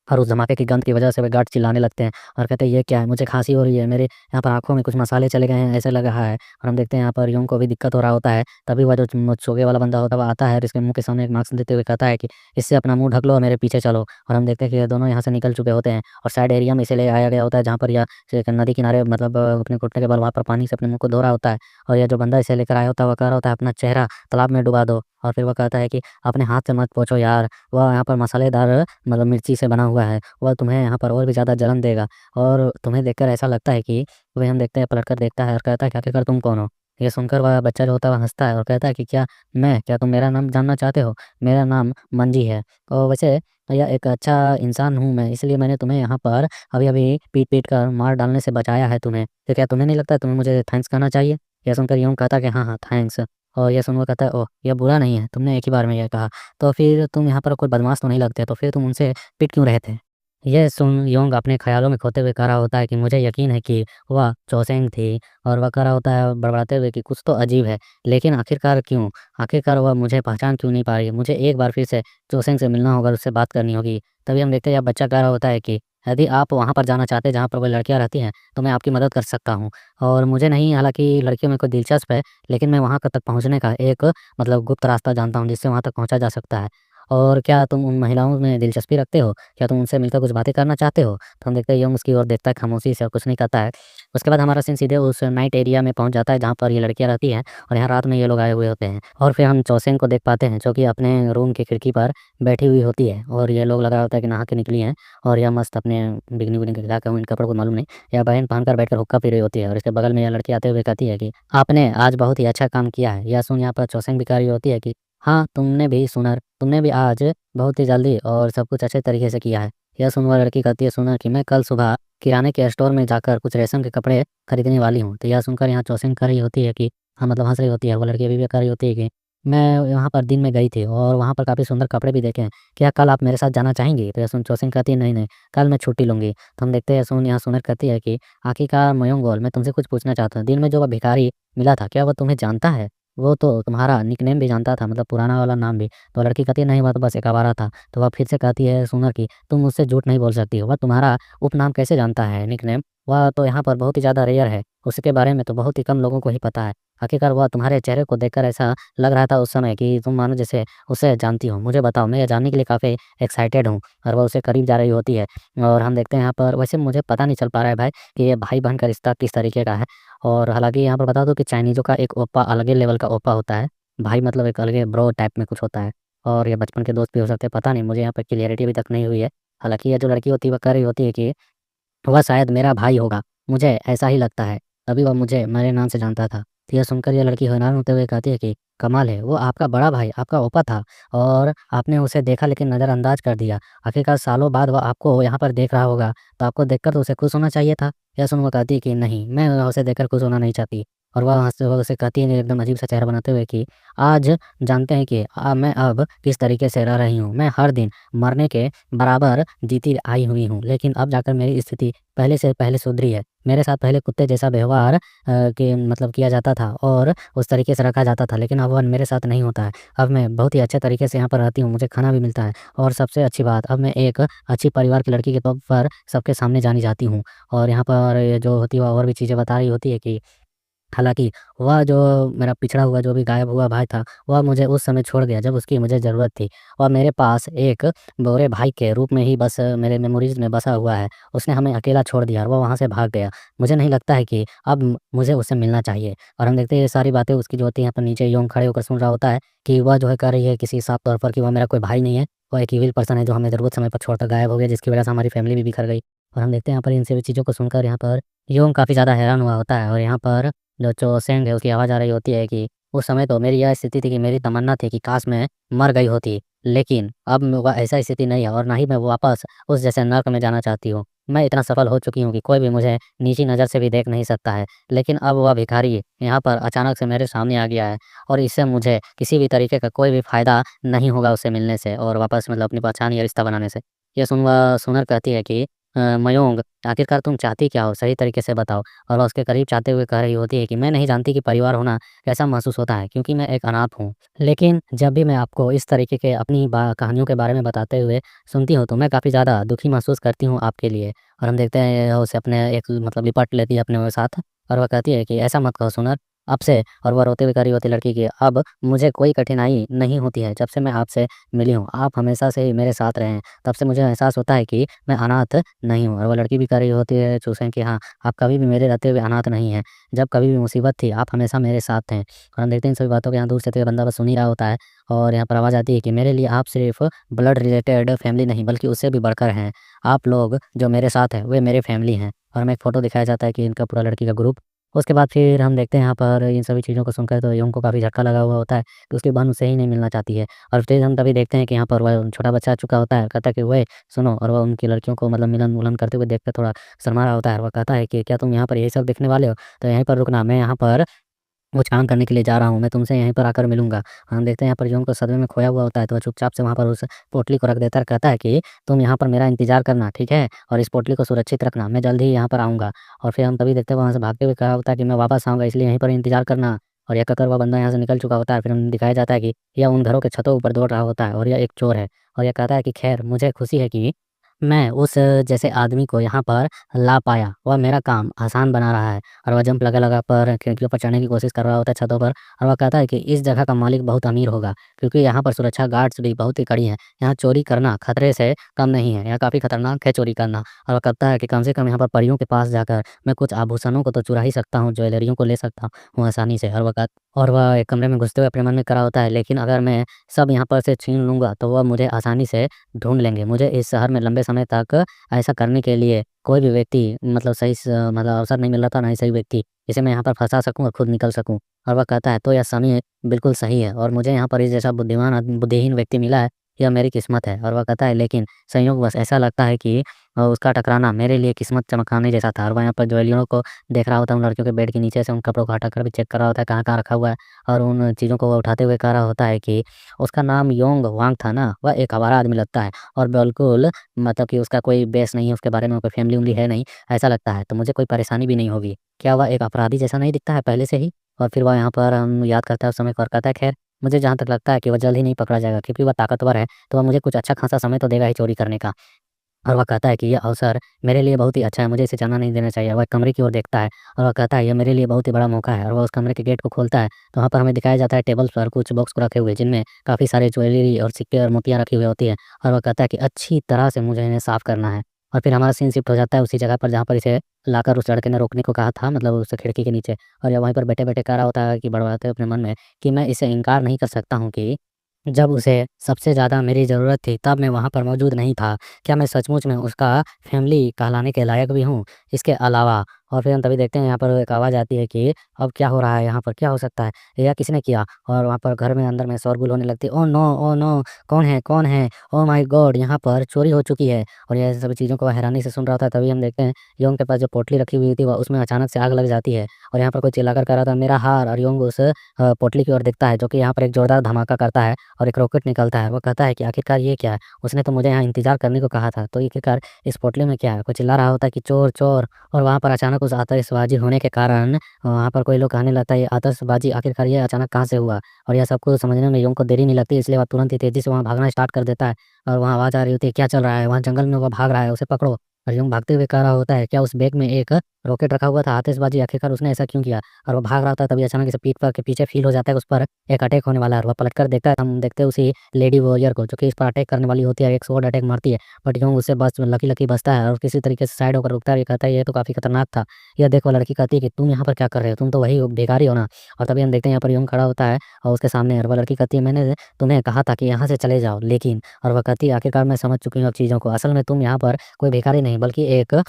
और उस धमाके की गंध की वजह से वे गार्ड चिल्लाने लगते हैं और कहते हैं ये क्या है? मुझे खाँसी हो रही है, मेरे यहाँ पर आँखों में कुछ मसाले चले गए हैं, ऐसा लग रहा है। और हम देखते हैं यहाँ पर यूँ को भी दिक्कत हो रहा होता है। तभी वह जो चोगे वाला बंदा होता है वह आता है और इसके मुँह के सामने एक मास्क देते हुए कहता है कि इससे अपना मुँह ढक लो और मेरे पीछे चलो। और हम देखते हैं कि ये दोनों यहाँ से निकल चुके होते हैं और साइड एरिया में इसे ले आया गया होता है जहाँ पर यह एक नदी किनारे मतलब अपने घुटने के बल वहाँ पर पानी से अपने मुँह को धो रहा होता है। और यह जो बंदा इसे लेकर आया होता है वह कह रहा होता है अपना चेहरा तालाब में डुबा दो। और फिर वह कहता है कि अपने हाथ से मत पोंछो यार, वह यहाँ पर मसालेदार मतलब मिर्ची से बना हुआ है, वह तुम्हें यहाँ पर और भी ज़्यादा जलन देगा। और तुम्हें देखकर ऐसा लगता है कि वही हम देखते हैं पलटकर देखता है और कहता है कि आखिरकार तुम कौन हो? ये सुनकर वह बच्चा जो होता है वह हँसता है और कहता है कि क्या तुम मेरा नाम जानना चाहते हो? मेरा नाम मंजी है और वैसे यह एक अच्छा इंसान हूँ मैं, इसलिए मैंने तुम्हें यहाँ पर अभी-अभी पीट-पीट कर मार डालने से बचाया है तुम्हें। तो क्या तुम्हें नहीं लगता तुम्हें मुझे थैंक्स कहना चाहिए? यह सुनकर यूँ कहता है कि हाँ, हाँ, थैंक्स। और ये सुन वो कहता है ओह! यह बुरा नहीं है, तुमने एक ही बार में ये कहा। तो फिर तुम यहाँ पर कोई बदमाश तो नहीं लगते, तो फिर तुम उनसे पिट क्यों रहे थे? यह सुन योंग अपने ख़्यालों में खोते हुए कह रहा होता है कि मुझे यकीन है कि वह चौसेंग थी और वह कह रहा होता है बड़बड़ाते हुए कि कुछ तो अजीब है, लेकिन आखिरकार क्यों? आखिरकार वह मुझे पहचान क्यों नहीं पा रही है? मुझे एक बार फिर से चौसेंग से मिलना होगा और उससे बात करनी होगी। तभी हम देखते हैं यह बच्चा कह रहा होता है कि यदि आप वहाँ पर जाना चाहते हैं जहाँ पर वो लड़कियाँ रहती हैं, तो मैं आपकी मदद कर सकता हूँ। और मुझे नहीं हालाँकि लड़कियों में कोई दिलचस्प है, लेकिन मैं वहाँ तक पहुँचने का एक मतलब गुप्त रास्ता जानता हूँ जिससे वहाँ तक पहुँचा जा सकता है। और क्या तुम उन महिलाओं में दिलचस्पी रखते हो? क्या तुम उनसे मिलकर कुछ बातें करना चाहते हो? तो हम देखते हैं यंग उसकी ओर देखता है खामोशी से और कुछ नहीं कहता है। उसके बाद हमारा सीन सीधे उस नाइट एरिया में पहुँच जाता है जहाँ पर ये लड़कियाँ रहती हैं और यहाँ रात में ये लोग आए हुए होते हैं। और फिर हम चौसेंग को देख पाते हैं जो कि अपने रूम की खिड़की पर बैठी हुई होती है और ये लोग लगा होता है कि नहा के निकली हैं और यह मस्त अपने बिकनी-विकनी गिरा के इन कपड़ों को मालूम नहीं, यह बहन पहनकर बैठकर हुक्का पी रही होती है और इसके बगल में यह लड़की आते हुए कहती है कि आपने आज बहुत ही अच्छा काम किया है। यह सुन यहाँ पर चौसेंग भी कह रही होती है कि हाँ, तुमने भी आज बहुत ही जल्दी और सब कुछ अच्छे तरीके से किया है। यह सुन वह लड़की कहती है सुना कि मैं कल सुबह किराने के स्टोर में जाकर कुछ रेशम के कपड़े खरीदने वाली हूँ। तो यह सुनकर यहाँ चौसिंग कर रही होती है कि हाँ, मतलब हँस रही होती है। वो लड़की अभी भी कह रही होती है कि मैं वहाँ पर दिन में गई थी और वहाँ पर काफ़ी सुंदर कपड़े भी देखे हैं। क्या कल आप मेरे साथ जाना चाहेंगी? तो यह सुन चौसिंग कहती है नहीं, नहीं, कल मैं छुट्टी लूँगी। तो हम देखते हैं सुन यहाँ सुनर कहती है कि आखिरकार मयोंगबोल मैं तुमसे कुछ पूछना चाहता हूँ। दिन में जो वह भिखारी मिला था, क्या वह तुम्हें जानता है? वो तो तुम्हारा निकनेम भी जानता था, मतलब पुराना वाला नाम भी। तो लड़की कहती है नहीं वह तो बस एक आवारा था। तो वह फिर से कहती है सुनर कि तुम मुझसे झूठ नहीं बोल सकती हो, वह तुम्हारा उपनाम कैसे जानता है निकनेम? वह तो यहाँ पर बहुत ही ज़्यादा रेयर है, उसके बारे में तो बहुत ही कम लोगों को ही पता है। आखिरकार वह तुम्हारे चेहरे को देखकर ऐसा लग रहा था उस समय कि तुम मानो जैसे उसे जानती हो। मुझे बताओ, मैं ये जानने के लिए काफ़ी एक्साइटेड हूँ। और वह उससे करीब जा रही होती है और हम देखते हैं यहाँ पर वैसे मुझे पता नहीं चल पा रहा है भाई कि ये भाई-बहन का रिश्ता किस तरीके का है। और हालाँकि यहाँ पर बता दूँ कि चाइनीज़ों का एक ओप्पा अलग ही लेवल का ओप्पा होता है। भाई मतलब एक अलग ही ब्रो टाइप में कुछ होता है और ये बचपन के दोस्त भी हो सकते हैं, पता नहीं मुझे यहाँ पे क्लियरिटी अभी तक नहीं हुई है। हालाँकि ये जो लड़की होती है वह कह रही होती है कि वह शायद मेरा भाई होगा, मुझे ऐसा ही लगता है, तभी वह मुझे मेरे नाम से जानता था। तो यह सुनकर यह लड़की हैरान होते हुए कहती है कि कमाल है, वो आपका बड़ा भाई, आपका ओपा था और आपने उसे देखा लेकिन नज़रअंदाज कर दिया। आखिरकार सालों बाद वह आपको यहाँ पर देख रहा होगा, तो आपको देखकर तो उसे खुश होना चाहिए था। यह सुन वो कहती है कि नहीं, मैं उसे देखकर खुश होना नहीं चाहती। और वह उसे कहती है एकदम अजीब-सा चेहरा बनाते हुए कि आज जानते हैं कि मैं अब किस तरीके से रह रही हूँ। मैं हर दिन मरने के बराबर जीती आई हुई हूँ, लेकिन अब जाकर मेरी स्थिति पहले से पहले सुधरी है। मेरे साथ पहले कुत्ते जैसा व्यवहार कि मतलब किया जाता था और उस तरीके से रखा जाता था, लेकिन अब वह मेरे साथ नहीं होता है। अब मैं बहुत ही अच्छे तरीके से यहाँ पर रहती हूँ, मुझे खाना भी मिलता है और सबसे अच्छी बात, अब मैं एक अच्छी परिवार की लड़की के तौर पर सबके सामने जानी जाती हूँ। और यहाँ पर ये जो होती है, वह और भी चीज़ें बता रही होती है कि हालाँकि वह जो मेरा पिछड़ा हुआ, जो भी गायब हुआ भाई था, वह मुझे उस समय छोड़ गया जब उसकी मुझे ज़रूरत थी और मेरे पास एक बुरे भाई के रूप में ही बस मेरे मेमोरीज़ में बसा हुआ है। उसने हमें अकेला छोड़ दिया और वो वहाँ से भाग गया। मुझे नहीं लगता है कि अब मुझे उससे मिलना चाहिए। और हम देखते हैं ये सारी बातें उसकी जो होती हैं, यहाँ पर नीचे योंग खड़े होकर सुन रहा होता है कि वह जो है कह रही है किसी साफ तौर पर कि वह मेरा कोई भाई नहीं है। वह एक इविल पर्सन है जो हमें ज़रूरत समय पर छोड़कर गायब हो गया, जिसकी वजह से हमारी फैमिली भी बिखर गई। और हम देखते हैं यहाँ पर इन सभी चीज़ों को सुनकर यहाँ पर योंग काफ़ी ज़्यादा हैरान हुआ होता है और यहाँ पर जो चोसेंग है उसकी आवाज़ आ रही होती है कि उस समय तो मेरी यह स्थिति थी कि मेरी तमन्ना थी कि काश मैं मर गई होती। लेकिन अब वह ऐसा स्थिति नहीं है और ना ही मैं वापस उस जैसे नर्क में जाना चाहती हूँ। मैं इतना सफल हो चुकी हूँ कि कोई भी मुझे नीची नज़र से भी देख नहीं सकता है। लेकिन अब वह भिखारी यहाँ पर अचानक से मेरे सामने आ गया है और इससे मुझे किसी भी तरीके का कोई भी फ़ायदा नहीं होगा उससे मिलने से और वापस मतलब अपनी पहचान या रिश्ता बनाने से। ये सुनकर कहती है कि मयोंग, आखिरकार तुम चाहती क्या हो? सही तरीके से बताओ। और वह उसके करीब चाहते हुए कह रही होती है कि मैं नहीं जानती कि परिवार होना कैसा महसूस होता है, क्योंकि मैं एक अनाथ हूँ। लेकिन जब भी मैं आपको इस तरीके के अपनी कहानियों के बारे में बताते हुए सुनती हूँ, तो मैं काफ़ी ज़्यादा दुखी महसूस करती हूँ आपके लिए। और हम देखते हैं यह उसे अपने एक मतलब लिपट लेती है अपने साथ और वह कहती है कि ऐसा मत कहो सुनर, अब से। और वह रोते हुए कह रही होती है लड़की की, अब मुझे कोई कठिनाई नहीं होती है जब से मैं आपसे मिली हूँ। आप हमेशा से ही मेरे साथ रहे हैं, तब से मुझे एहसास होता है कि मैं अनाथ नहीं हूँ। और वो लड़की भी कह रही होती है चूसें कि हाँ, आप कभी भी मेरे रहते हुए अनाथ नहीं हैं। जब कभी भी मुसीबत थी, आप हमेशा मेरे साथ थे। और हम देखते हैं इन सभी बातों को यहाँ दूर से तो ये बंदा बस सुन ही रहा होता है और यहाँ पर आवाज़ आती है कि मेरे लिए आप सिर्फ़ ब्लड रिलेटेड फैमिली नहीं, बल्कि उससे भी बढ़कर हैं। आप लोग जो मेरे साथ हैं, वे मेरे फैमिली हैं। और हमें एक फ़ोटो दिखाया जाता है कि इनका पूरा लड़की का ग्रुप। उसके बाद फिर हम देखते हैं यहाँ पर इन सभी चीज़ों को सुनकर तो यूँ को काफ़ी झटका लगा हुआ होता है कि उसकी बहन उससे ही नहीं मिलना चाहती है। और फिर हम तभी देखते हैं कि यहाँ पर वह छोटा बच्चा आ चुका होता है, कहता है कि ओए सुनो। और वह उनकी लड़कियों को मतलब मिलन-वुलन करते हुए देखकर थोड़ा शर्मा रहा होता है और वह कहता है कि क्या तुम यहाँ पर यही सब देखने वाले हो? तो यहीं पर रुकना, मैं यहाँ पर कुछ काम करने के लिए जा रहा हूँ, मैं तुमसे यहीं पर आकर मिलूँगा। हम देखते हैं यहाँ पर जो उनको सदमे में खोया हुआ होता है, तो वह चुपचाप से वहाँ पर उस पोटली को रख देता है, कहता है कि तुम यहाँ पर मेरा इंतज़ार करना, ठीक है? और इस पोटली को सुरक्षित रखना, मैं जल्द ही यहाँ पर आऊँगा। और फिर हम तभी देखते हैं वहाँ से भागते हुए कहा होता है कि मैं वापस आऊँगा, इसलिए यहीं पर इंतज़ार करना। और यह कहकर वह बंदा यहाँ से निकल चुका होता है। फिर हमें दिखाया जाता है कि यह उन घरों के छतों ऊपर दौड़ रहा होता है और यह एक चोर है। और यह कहता है कि खैर मुझे खुशी है कि मैं उस जैसे आदमी को यहाँ पर ला पाया, वह मेरा काम आसान बना रहा है। और वह जंप लगा-लगा पर खिड़कियों पर चढ़ने की कोशिश कर रहा होता है छतों पर और वह कहता है कि इस जगह का मालिक बहुत अमीर होगा, क्योंकि यहाँ पर सुरक्षा गार्ड्स भी बहुत ही कड़ी हैं। यहाँ चोरी करना खतरे से कम नहीं है, यहाँ काफ़ी खतरनाक है चोरी करना। और वह कहता है कि कम से कम यहाँ पर परियों के पास जाकर मैं कुछ आभूषणों को तो चुरा ही सकता हूँ, ज्वेलरियों को ले सकता हूँ आसानी से। और वह एक कमरे में घुसते हुए अपने मन में करा होता है, लेकिन अगर मैं सब यहाँ पर से छीन लूँगा, तो वह मुझे आसानी से ढूँढ लेंगे। मुझे इस शहर में लंबे समय तक ऐसा करने के लिए कोई भी व्यक्ति मतलब सही मतलब अवसर नहीं मिल रहा था, ना ही सही व्यक्ति, जिसे मैं यहाँ पर फँसा सकूँ और खुद निकल सकूँ। और वह कहता है तो यह समय बिल्कुल सही है और मुझे यहाँ पर इस जैसा बुद्धिहीन व्यक्ति मिला है, यह मेरी किस्मत है। और वह कहता है लेकिन संयोगवश ऐसा लगता है कि उसका टकराना मेरे लिए किस्मत चमकाने जैसा था। और वह यहाँ पर ज्वेलरियों को देख रहा होता है, उन लड़कियों के बेड के नीचे से उन कपड़ों को हटाकर भी चेक कर रहा होता है कहाँ-कहाँ रखा हुआ है। और उन चीज़ों को वो उठाते हुए कह रहा होता है कि उसका नाम योंग वांग था ना, वह एक आवारा आदमी लगता है और बिल्कुल मतलब कि उसका कोई बेस नहीं है, उसके बारे में कोई फैमिली-वैमिली है नहीं, ऐसा लगता है, तो मुझे कोई परेशानी भी नहीं होगी। क्या वह एक अपराधी जैसा नहीं दिखता है पहले से ही? और फिर वह यहाँ पर हम याद करता है उस समय को और कहता है खैर, मुझे जहाँ तक लगता है कि वह जल्द ही नहीं पकड़ा जाएगा, क्योंकि वह ताकतवर है, तो वह मुझे कुछ अच्छा खासा समय तो देगा ही चोरी करने का। और वह कहता है कि यह अवसर मेरे लिए बहुत ही अच्छा है, मुझे इसे जाना नहीं देना चाहिए। वह कमरे की ओर देखता है और वह कहता है यह मेरे लिए बहुत ही बड़ा मौका है। और वह उस कमरे के गेट को खोलता है, तो वहाँ पर हमें दिखाया जाता है टेबल पर कुछ बॉक्स को रखे हुए, जिनमें काफ़ी सारे ज्वेलरी और सिक्के और मोतियाँ रखी हुई होती है। और वह कहता है कि अच्छी तरह से मुझे इन्हें साफ़ करना है। और फिर हमारा सीन शिफ्ट हो जाता है उसी जगह पर जहाँ पर इसे लाकर उस लड़के ने रोकने को कहा था, मतलब उस खिड़की के नीचे। और यह वहीं पर बैठे-बैठे कह रहा होता है कि बड़बड़ाते हुए अपने मन में कि मैं इसे इनकार नहीं कर सकता हूँ कि जब उसे सबसे ज़्यादा मेरी ज़रूरत थी, तब मैं वहाँ पर मौजूद नहीं था। क्या मैं सचमुच में उसका फैमिली कहलाने के लायक भी हूँ? इसके अलावा और फिर हम तभी देखते हैं यहाँ पर एक आवाज़ आती है कि अब क्या हो रहा है यहाँ पर, क्या हो सकता है? या किसी ने किया? और वहाँ पर घर में अंदर में शोरगुल होने लगती है। Oh no! Oh no! कौन है? कौन है? Oh my God! यहाँ पर चोरी हो चुकी है। और ये सभी चीज़ों को हैरानी से सुन रहा था, तभी हम देखते हैं योंग के पास जो पोटली रखी हुई थी, उसमें अचानक से आग लग जाती है। और यहाँ पर कोई चिल्लाकर कह रहा था मेरा हार, और योंग उस पोटली की ओर देखता है, जो कि यहाँ पर एक ज़ोरदार धमाका करता है और एक रॉकेट निकलता है। वो कहता है कि आखिरकार ये क्या है? उसने तो मुझे यहाँ इंतज़ार करने को कहा था, तो आखिरकार इस पोटली में क्या है? कोई चिल्ला रहा होता है कि चोर, चोर। और वहाँ पर अचानक उस आतिशबाज़ी होने के कारण वहाँ पर कोई लोग कहने लगता है ये आतिशबाज़ी आखिरकार ये अचानक कहाँ से हुआ? और यह सब कुछ समझने में योंग को देरी नहीं लगती, इसलिए वह तुरंत ही तेज़ी से वहाँ भागना स्टार्ट कर देता है। और वहाँ आवाज़ आ रही होती है, क्या चल रहा है? वहाँ जंगल में वो भाग रहा है, उसे पकड़ो। और यूँ भागते हुए कह रहा होता है, क्या उस बैग में एक रॉकेट रखा हुआ था? आतिशबाज़ी आखिरकार उसने ऐसा क्यों किया? और वो भाग रहा था, तभी अचानक से पीठ पर के पीछे फ़ील हो जाता है कि उस पर एक अटैक होने वाला है। और वह पलटकर देखता है, हम देखते हैं उसी लेडी वॉरियर को, जो कि इस पर अटैक करने वाली होती है, एक स्वॉर्ड अटैक मारती है। बट यूँ उससे बस लकी बचता है और किसी तरीके से साइड होकर रुकता है। ये कहता है, ये तो काफ़ी खतरनाक था। यह देखो, लड़की कहती है कि तुम यहाँ पर क्या कर रहे हो? तुम तो वही भिखारी हो ना? और तभी हम देखते हैं यहाँ पर यूँ खड़ा होता है और उसके सामने, और वो लड़की कहती है, मैंने तुम्हें कहा था कि यहाँ से चले जाओ, लेकिन। और वह कहती है, आखिरकार मैं समझ चुकी हूँ अब चीज़ों को। असल में तुम यहाँ पर कोई भिखारी नहीं, बल्कि एक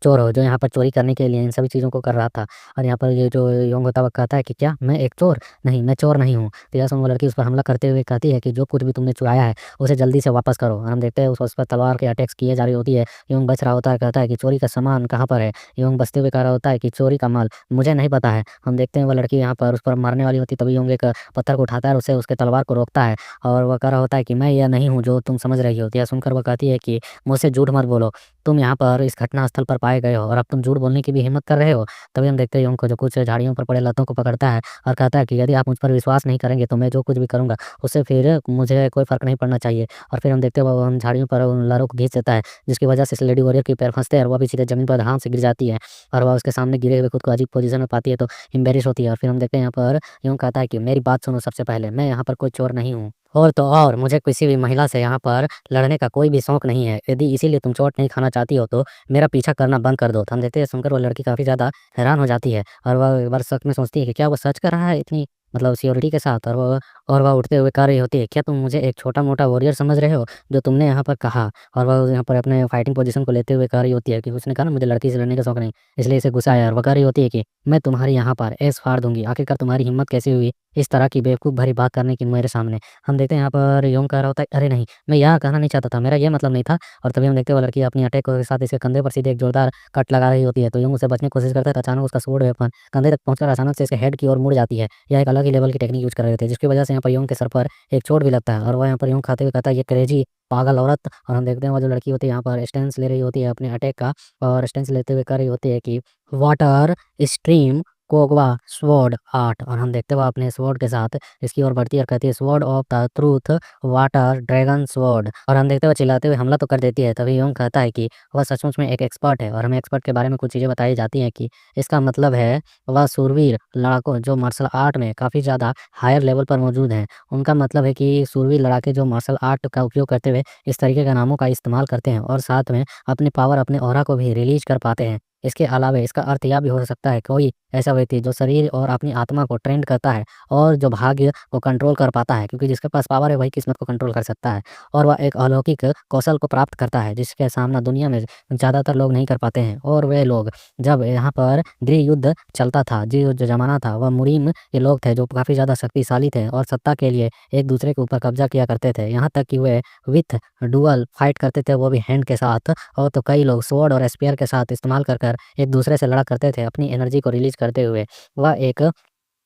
चोर हो, जो यहाँ पर चोरी करने के लिए इन सभी चीज़ों को कर रहा था। और यहाँ पर ये जो योंग होता हुआ कहता है कि क्या मैं एक चोर? नहीं, मैं चोर नहीं हूँ। तो यह सुन वो लड़की उस पर हमला करते हुए कहती है कि जो कुछ भी तुमने चुराया है, उसे जल्दी से वापस करो। और हम देखते हैं उस पर तलवार के अटैक्स किए जा रही होती है। योंग बच रहा होता है, कहता है कि चोरी का सामान कहाँ पर है? योंग बचते हुए कह रहा होता है कि चोरी का माल मुझे नहीं पता है। हम देखते हैं वो लड़की यहाँ पर उस पर मारने वाली होती है, तभी योंग एक पत्थर को उठाता है और उसे उसके तलवार को रोकता है। और वह कह रहा होता है कि मैं यह नहीं हूँ जो तुम समझ रही हो। तो यह सुनकर वह कहती है कि मुझसे झूठ मत बोलो, तुम यहाँ पर इस घटनास्थल पर पाए गए हो और अब तुम झूठ बोलने की भी हिम्मत कर रहे हो। तभी हम देखते हैं योंग को, जो कुछ झाड़ियों पर पड़े लतों को पकड़ता है और कहता है कि यदि आप मुझ पर विश्वास नहीं करेंगे, तो मैं जो कुछ भी करूँगा उससे फिर मुझे कोई फ़र्क नहीं पड़ना चाहिए। और फिर हम देखते हैं वो उन झाड़ियों पर उन लरों को खींच देता है, जिसकी वजह से इस लेडी वॉरियर के पैर फँसते हैं और वह भी सीधे ज़मीन पर धड़ाम से गिर जाती है। और वह उसके सामने गिरे हुए खुद को अजीब पोज़ीशन में पाती है, तो एम्बैरेस होती है। और फिर हम देखते हैं यहाँ पर योंग कहता है कि मेरी बात सुनो सबसे पहले, मैं यहाँ पर कोई चोर नहीं हूँ। और तो और मुझे किसी भी महिला से यहाँ पर लड़ने का कोई भी शौक नहीं है। यदि इसीलिए तुम चोट नहीं खाना चाहती हो, तो मेरा पीछा करना बंद कर दो। तो हम देखते हैं सुनकर वो लड़की काफ़ी ज़्यादा हैरान हो जाती है और वह एक बार सच में सोचती है कि क्या वो सच कर रहा है इतनी मतलब श्योरिटी के साथ। और वह उठते हुए कह रही होती है, क्या तुम मुझे एक छोटा-मोटा वॉरियर समझ रहे हो, जो तुमने यहाँ पर कहा? और वह यहाँ पर अपने फाइटिंग पोज़ीशन को लेते हुए कह रही होती है कि उसने कहा ना मुझे लड़की से लड़ने का शौक नहीं, इसलिए इसे गुस्सा आया। और वह कह रही होती है कि मैं तुम्हारी यहाँ पर ऐश फाड़ दूँगी। आखिरकार तुम्हारी हिम्मत कैसे हुई इस तरह की बेवकूफ़ भरी बात करने की मेरे सामने? हम देखते हैं यहाँ पर योंग कह रहा होता है, अरे नहीं, मैं यह कहना नहीं चाहता था, मेरा ये मतलब नहीं था। और तभी हम देखते हैं वो लड़की अपनी अटैक के साथ इसके कंधे पर सीधे एक जोरदार कट लगा रही होती है, तो योंग उससे बचने की कोशिश करता है, तो अचानक उसका स्वॉर्ड वेपन कंधे तक पहुँचकर अचानक से इसके हेड की ओर मुड़ जाती है। यह एक अलग ही लेवल की टेक्निक यूज़ कर रहे थे, जिसकी वजह से यहाँ पर योंग के सर पर एक चोट भी लगता है। और वह यहाँ पर योंग खाते हुए कहता है, ये क्रेज़ी पागल औरत। और हम देखते हैं वो जो लड़की होती है यहाँ पर स्टैंस ले रही होती है अपने अटैक का, और स्टैंस लेते हुए कह रही होती है कि वाटर स्ट्रीम कोगवा स्वॉर्ड आर्ट। और हम देखते हुए अपने स्वॉर्ड के साथ इसकी ओर बढ़ती है और कहती है, sword of the truth water dragon sword. और हम देखते हुए चिल्लाते हुए हमला तो कर देती है। तभी योंग कहता है कि वह सचमुच में एक एक्सपर्ट है, और हमें एक्सपर्ट के बारे में कुछ चीज़ें बताई जाती हैं कि इसका मतलब है वह शूरवीर लड़ाकों जो मार्शल आर्ट में काफ़ी ज़्यादा हायर लेवल पर मौजूद हैं। उनका मतलब है कि शूरवीर लड़ाके जो मार्शल आर्ट का उपयोग करते हुए इस तरीके के नामों का इस्तेमाल करते हैं और साथ में अपनी पावर, अपने ऑरा को भी रिलीज़ कर पाते हैं। इसके अलावा इसका अर्थ यह भी हो सकता है, कोई ऐसा व्यक्ति जो शरीर और अपनी आत्मा को ट्रेंड करता है और जो भाग्य को कंट्रोल कर पाता है, क्योंकि जिसके पास पावर है वही किस्मत को कंट्रोल कर सकता है। और वह एक अलौकिक कौशल को प्राप्त करता है, जिसके सामना दुनिया में ज़्यादातर लोग नहीं कर पाते हैं। और वे लोग, जब यहाँ पर गृह युद्ध चलता था, जो ज़माना था, वह मुरीम के लोग थे जो काफ़ी ज़्यादा शक्तिशाली थे और सत्ता के लिए एक दूसरे के ऊपर कब्जा किया करते थे। यहाँ तक कि वे विथ डुअल फाइट करते थे, वो भी हैंड के साथ। और तो कई लोग स्वॉर्ड और स्पेयर के साथ इस्तेमाल कर एक दूसरे से लड़ा करते थे, अपनी एनर्जी को रिलीज़ करते हुए। वह एक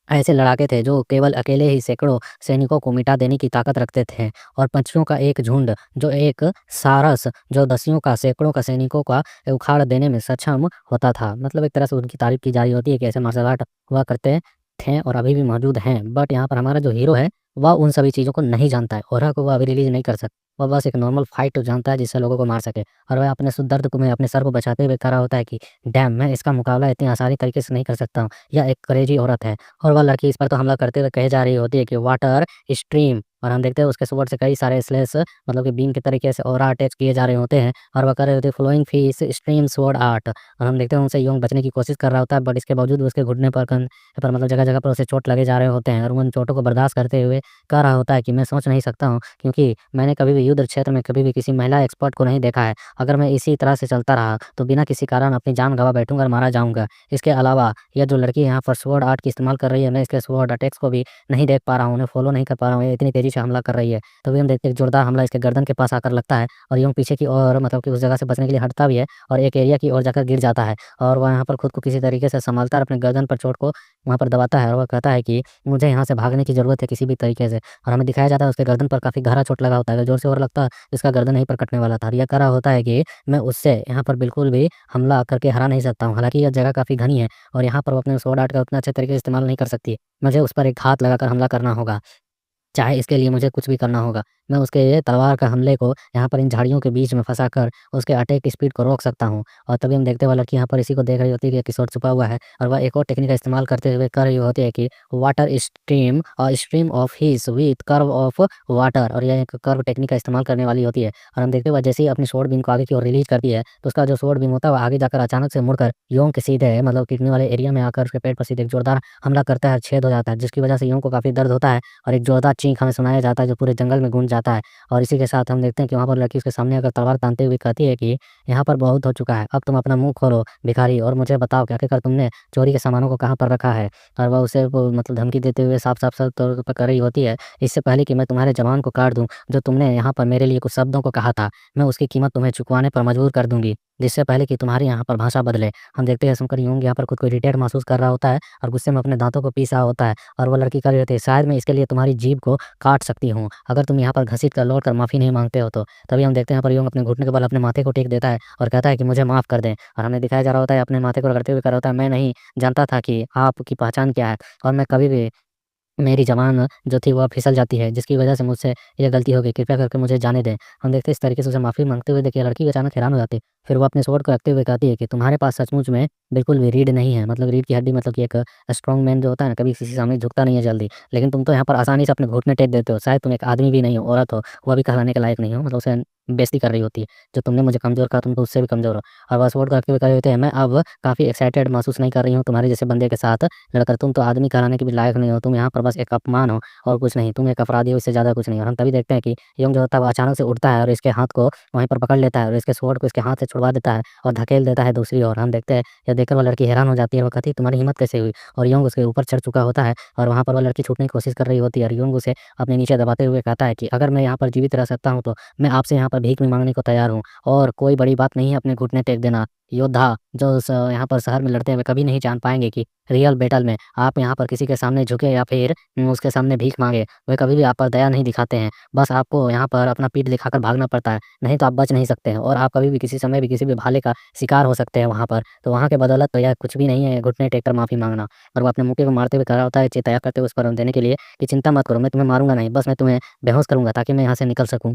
ऐसे लड़ाके थे जो केवल अकेले ही सैकड़ों सैनिकों को मिटा देने की ताकत रखते थे, और पक्षियों का एक झुंड जो एक सारस जो दसियों का सैकड़ों का सैनिकों का उखाड़ देने में सक्षम होता था। मतलब एक तरह से उनकी तारीफ की जा रही होती है कि ऐसे मार्शल आर्ट हुआ करते थे और अभी भी मौजूद हैं। बट यहाँ पर हमारा जो हीरो है, वह उन सभी चीज़ों को नहीं जानता है, ऑरा को वह अभी रिलीज़ नहीं कर सकता। वह बस एक नॉर्मल फाइट जानता है जिससे लोगों को मार सके। और वह अपने दर्द को में अपने सर को बचाते हुए कह रहा होता है कि डैम, मैं इसका मुकाबला इतनी आसानी तरीके से नहीं कर सकता हूँ। यह एक क्रेजी औरत है। और वह लड़की इस पर तो हमला करते हुए कही जा रही होती है कि वाटर स्ट्रीम और हम देखते हैं उसके स्वॉर्ड से कई सारे स्लेस मतलब कि बीम के तरीके से ऑरा अटैच किए जा रहे होते हैं और वह कर रहे होते हैं flowing fees stream sword art. और हम देखते हैं उनसे योंग बचने की कोशिश कर रहा होता है, बट इसके बावजूद उसके घुटने पर मतलब जगह-जगह पर उसे चोट लगे जा रहे होते हैं और वो उन चोटों को बर्दाश्त करते हुए कह रहा होता है कि मैं सोच नहीं सकता हूँ, क्योंकि मैंने कभी भी युद्ध क्षेत्र में कभी भी किसी महिला एक्सपर्ट को नहीं देखा है। अगर मैं इसी तरह से चलता रहा तो बिना किसी कारण अपनी जान गँवा बैठूँगा और मारा जाऊँगा। इसके अलावा यह जो लड़की यहाँ पर स्वॉर्ड आर्ट की इस्तेमाल कर रही है, मैं इसके स्वॉर्ड अटैक्स को भी नहीं देख पा रहा हूँ, उन्हें फॉलो नहीं कर पा रहा हूँ, ये इतनी तेज़ी से हमला कर रही है। तभी हम देखते हैं एक जोरदार हमला इसके गर्दन के पास आकर लगता है और यूँ पीछे की ओर मतलब कि उस जगह से बचने के लिए हटता भी है और एक एरिया की ओर जाकर गिर जाता है और वह यहाँ पर खुद को किसी तरीके से सँभालता है और अपने गर्दन पर चोट को वहाँ पर दबाता है और वह कहता है कि मुझे यहाँ से भागने की ज़रूरत है किसी भी तरीके से। और हमें दिखाया जाता है उसके गर्दन पर काफ़ी गहरा चोट लगा होता है, ज़ोर से और लगता है इसका गर्दन यहीं पर कटने वाला था। और यह कह रहा होता है कि मैं उससे यहाँ पर बिल्कुल भी हमला करके हरा नहीं सकता हूँ। हालाँकि यह जगह काफ़ी घनी है और यहाँ पर वो अपने स्वॉर्ड आर्ट का उतना अच्छे तरीके से इस्तेमाल नहीं कर सकती। मुझे उस पर एक घात लगाकर हमला करना होगा। चाहे इसके लिए मुझे कुछ भी करना होगा। मैं उसके तलवार का हमले को यहाँ पर इन झाड़ियों के बीच में फँसाकर उसके अटैक की स्पीड को रोक सकता हूँ। और तभी हम देखते हैं वह लड़की यहाँ पर इसी को देख रही होती है कि किशोर छुपा हुआ है और वह एक और टेक्निक का इस्तेमाल करते हुए कर रही होती है कि water stream stream of his with curve of water. और यह एक कर्व टेक्निक का इस्तेमाल करने वाली होती है। और हम देखते हैं वह जैसे ही अपनी स्वॉर्ड बीम को आगे की ओर रिलीज़ करती है, तो उसका जो स्वॉर्ड बीम होता है वह आगे जाकर अचानक से मुड़कर योंग के सीधे मतलब किडनी वाले एरिया में आकर उसके पेट पर सीधे एक जोरदार हमला करता है, छेद हो जाता है, जिसकी वजह से योंग को काफ़ी दर्द होता है और एक जोरदार चीख हमें सुनाया जाता है जो पूरे जंगल में गूंज जाता है। और इसी के साथ हम देखते हैं कि वहाँ पर लड़की उसके सामने आकर तलवार तानते हुए कहती है कि यहाँ पर बहुत हो चुका है, अब तुम अपना मुँह खोलो भिखारी और मुझे बताओ कि आखिरकार तुमने चोरी के सामानों को कहाँ पर रखा है। और वह उसे वो मतलब धमकी देते हुए साफ-साफ तौर पर कह रही होती है, इससे पहले कि मैं तुम्हारे ज़बान को काट दूँ, जो तुमने यहाँ पर मेरे लिए कुछ शब्दों को कहा था, मैं उसकी कीमत तुम्हें चुकवाने पर मजबूर कर दूँगी, जिससे पहले कि तुम्हारी यहाँ पर भाषा बदले। हम देखते हैं सुनकर यूँग यहाँ पर खुद को इरिटेट महसूस कर रहा होता है और गुस्से में अपने दाँतों को पीस रहा होता है और वो लड़की कह रही होती है, शायद मैं इसके लिए तुम्हारी जीभ को काट सकती हूँ, अगर तुम यहाँ पर घसीट कर लौट कर माफ़ी नहीं माँगते हो तो। तभी हम देखते हैं यहाँ पर यूँग अपने घुटने के बल अपने माथे को टेक देता है और कहता है कि मुझे माफ़ कर दें। और हमें दिखाया जा रहा होता है अपने माथे को रगड़ते हुए कह रहा होता है, मैं नहीं जानता था कि आपकी पहचान क्या है और मैं कभी भी मेरी ज़बान जो थी वह फिसल जाती है, जिसकी वजह से मुझसे ये गलती हो गई, कृपया करके मुझे जाने दें। हम देखते हैं इस तरीके से उसे माफ़ी माँगते हुए देखिए लड़की अचानक हैरान हो जाती है। फिर वो अपने स्वॉर्ड को रखते हुए कहती है कि तुम्हारे पास सचमुच में बिल्कुल भी रीढ़ नहीं है, मतलब रीढ़ की हड्डी मतलब कि एक स्ट्रॉन्ग मैन जो होता है ना, कभी किसी के सामने झुकता नहीं है जल्दी। लेकिन तुम तो यहाँ पर आसानी से अपने घुटने टेक देते हो, शायद तुम एक आदमी भी नहीं हो, औरत हो, वह भी कहलाने के लायक नहीं हो, मतलब उसे बेइज़्ज़ती कर रही होती है। जो तुमने मुझे कमज़ोर कहा तुम तो उससे भी कमज़ोर हो। और वह स्वॉर्ड को रखते हुए कह रहे होते हैं, मैं अब काफ़ी एक्साइटेड महसूस नहीं कर रही हूँ तुम्हारे जैसे बंदे के साथ लड़कर, तुम तो आदमी कहलाने के भी लायक नहीं हो, तुम यहाँ पर बस एक अपमान हो और कुछ नहीं, तुम एक अपराधी हो, इससे ज़्यादा कुछ नहीं। और हम तभी देखते हैं कि योंग जो होता है वो अचानक से उठता है और इसके हाथ को वहीं पर पकड़ लेता है और इसके स्वॉर्ड को इसके हाथ से छुड़वा देता है और धकेल देता है दूसरी ओर। हम देखते हैं यह देखकर वो लड़की हैरान हो जाती है और वो कहती है तुम्हारी हिम्मत कैसे हुई? और योंग उसके ऊपर चढ़ चुका होता है और वहाँ पर वो लड़की छूटने की कोशिश कर रही होती है और योंग उसे अपने नीचे दबाते हुए कहता है कि अगर मैं यहाँ पर जीवित रह सकता हूँ तो मैं आपसे यहाँ पर भीख भी माँगने को तैयार हूँ और कोई बड़ी बात नहीं है अपने घुटने टेक देना। योद्धा जो यहाँ पर शहर में लड़ते हुए कभी नहीं जान पाएँगे कि रियल बैटल में आप यहाँ पर किसी के सामने झुके या फिर उसके सामने भीख माँगे, वे कभी भी आप पर दया नहीं दिखाते हैं। बस आपको यहाँ पर अपना पीठ दिखाकर भागना पड़ता है, नहीं तो आप बच नहीं सकते हैं और आप कभी भी किसी समय भी किसी भी भाले का शिकार हो सकते हैं वहाँ पर। तो वहाँ के बदौलत तो यह कुछ भी नहीं है घुटने टेक कर माफ़ी माँगना। और वो अपने मुक्के को मारते हुए खड़ा होता है, चेताया करते हुए उस पर देने के लिए कि चिंता मत करो, मैं तुम्हें मारूँगा नहीं, बस मैं तुम्हें बेहोश करूँगा ताकि मैं यहाँ से निकल सकूँ।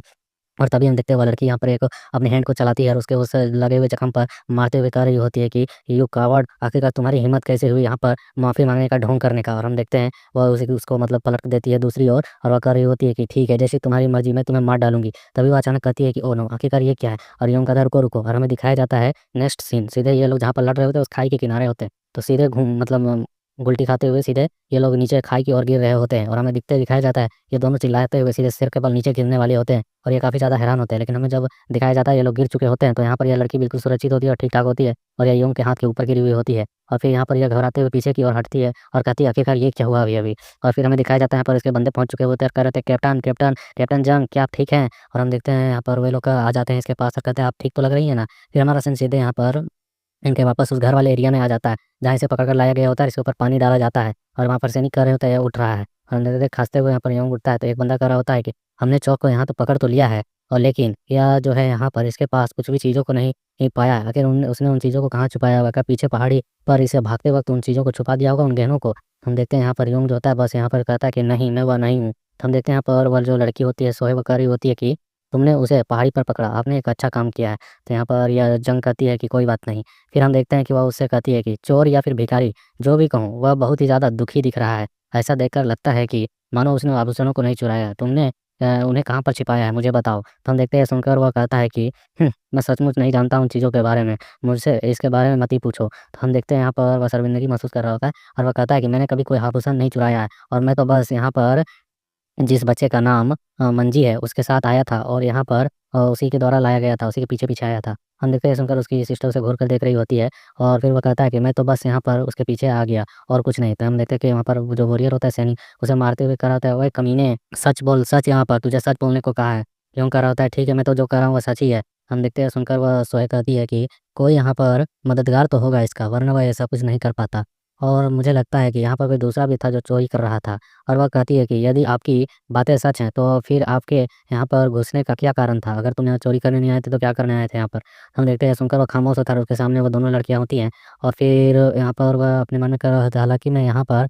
और तभी हम देखते हैं वो लड़की यहाँ पर एक अपने हैंड को चलाती है और उसके उस लगे हुए ज़ख्म पर मारते हुए कह रही होती है कि यू कावर्ड, आखिरकार तुम्हारी हिम्मत कैसे हुई यहाँ पर माफ़ी माँगने का ढोंग करने का। और हम देखते हैं वह उसी उसको मतलब पलट देती है दूसरी ओर और वह कह रही होती है कि ठीक है, जैसी तुम्हारी मर्ज़ी, मैं तुम्हें मार डालूँगी। तभी वो अचानक कहती है कि ओह नो! आखिरकार ये क्या है? और यूँ कहता है रुको, रुको। और हमें दिखाया जाता है नेक्स्ट सीन, सीधे ये लोग जहाँ पर लड़ रहे होते हैं उस खाई के किनारे होते हैं। तो सीधे घूम मतलब गुलटी खाते हुए सीधे ये लोग नीचे खाई की ओर गिर रहे होते हैं और हमें दिखाया जाता है ये दोनों चिल्लाते हुए सीधे सिर के बल नीचे गिरने वाले होते हैं और ये काफ़ी ज़्यादा हैरान होते हैं। लेकिन हमें जब दिखाया जाता है ये लोग गिर चुके होते हैं तो यहाँ पर यह लड़की बिल्कुल सुरक्षित होती है और ठीक-ठाक होती है और यह यूँ के हाथ के ऊपर गिरी हुई होती है। और फिर यहाँ पर यह घबराते हुए पीछे की ओर हटती है और कहती है आखिरकार ये क्या हुआ अभी-अभी? और फिर हमें दिखाया जाता है यहाँ पर इसके बंदे पहुँच चुके होते हैं और कह रहे थे कैप्टन, कैप्टन, कैप्टन जंग, क्या आप ठीक हैं? और हम देखते हैं यहाँ पर वे लोग आ जाते हैं इसके पास और कहते हैं आप ठीक तो लग रही हैं ना? फिर हमारा सीन सीधे यहाँ पर इनके वापस उस घर वाले एरिया में आ जाता है, जहाँ इसे पकड़ कर लाया गया होता है, इसके ऊपर पानी डाला जाता है और वहाँ पर सैनिक कह रहे होते हैं ये उठ रहा है। और धीरे-धीरे खाँसते हुए यहाँ पर योंग उठता है, तो एक बंदा कह रहा होता है कि हमने चौक को यहाँ तो पकड़ तो लिया है और लेकिन यह जो है यहाँ पर इसके पास कुछ भी चीज़ों को नहीं पाया। आखिर उसने उन चीज़ों को कहाँ छुपाया होगा? क्या पीछे पहाड़ी पर इसे भागते वक़्त उन चीज़ों को छुपा दिया होगा, उन गहनों को? हम देखते हैं यहाँ पर योंग जो होता है बस यहाँ पर कहता है कि नहीं, मैं वह नहीं हूँ। तो हम देखते हैं यहाँ पर वह जो लड़की होती है सोहे वो कह रही होती है कि तुमने उसे पहाड़ी पर पकड़ा, आपने एक अच्छा काम किया है। तो यहाँ पर यह जंग कहती है कि कोई बात नहीं। फिर हम देखते हैं कि वह उससे कहती है कि चोर या फिर भिखारी जो भी कहूँ, वह बहुत ही ज़्यादा दुखी दिख रहा है। ऐसा देखकर लगता है कि मानो उसने आभूषणों को नहीं चुराया, तुमने उन्हें कहाँ पर छिपाया है, मुझे बताओ। तो हम देखते हैं सुनकर वह कहता है कि मैं सचमुच नहीं जानता उन चीज़ों के बारे में, मुझसे इसके बारे में मत ही पूछो। तो हम देखते हैं यहाँ पर वह शर्मिंदगी महसूस कर रहा होता है और वह कहता है कि मैंने कभी कोई आभूषण नहीं चुराया है और मैं तो बस यहाँ पर जिस बच्चे का नाम मंजी है, उसके साथ आया था और यहाँ पर उसी के द्वारा लाया गया था, उसी के पीछे-पीछे आया था। हम देखते हैं सुनकर उसकी सिस्टर उसे घूर कर देख रही होती है और फिर वो कहता है कि मैं तो बस यहाँ पर उसके पीछे आ गया और कुछ नहीं। तो हम देखते हैं कि वहाँ पर वो जो वॉरियर होता है सैनिक, उसे मारते हुए कह रहा होता है, "ओए कमीने! सच बोल, सच यहाँ पर, तुझे सच बोलने को कहा है।" यूँ कह रहा होता है, "ठीक है, मैं तो जो कह रहा हूँ वो सच ही है।" हम देखते हैं सुनकर वह सोए कहती है कि कोई यहाँ पर मददगार तो होगा इसका, वरना वह ऐसा कुछ नहीं कर पाता। और मुझे लगता है कि यहाँ पर कोई दूसरा भी था जो चोरी कर रहा था। और वह कहती है कि यदि आपकी बातें सच हैं, तो फिर आपके यहाँ पर घुसने का क्या कारण था? अगर तुम यहाँ चोरी करने नहीं आए थे, तो क्या करने आए थे यहाँ पर? हम देखते हैं सुनकर वह खामोश होता है और उसके सामने वो दोनों लड़कियाँ होती हैं और फिर यहाँ पर वह अपने मन में कर रहा होता है, हालाँकि मैं यहाँ पर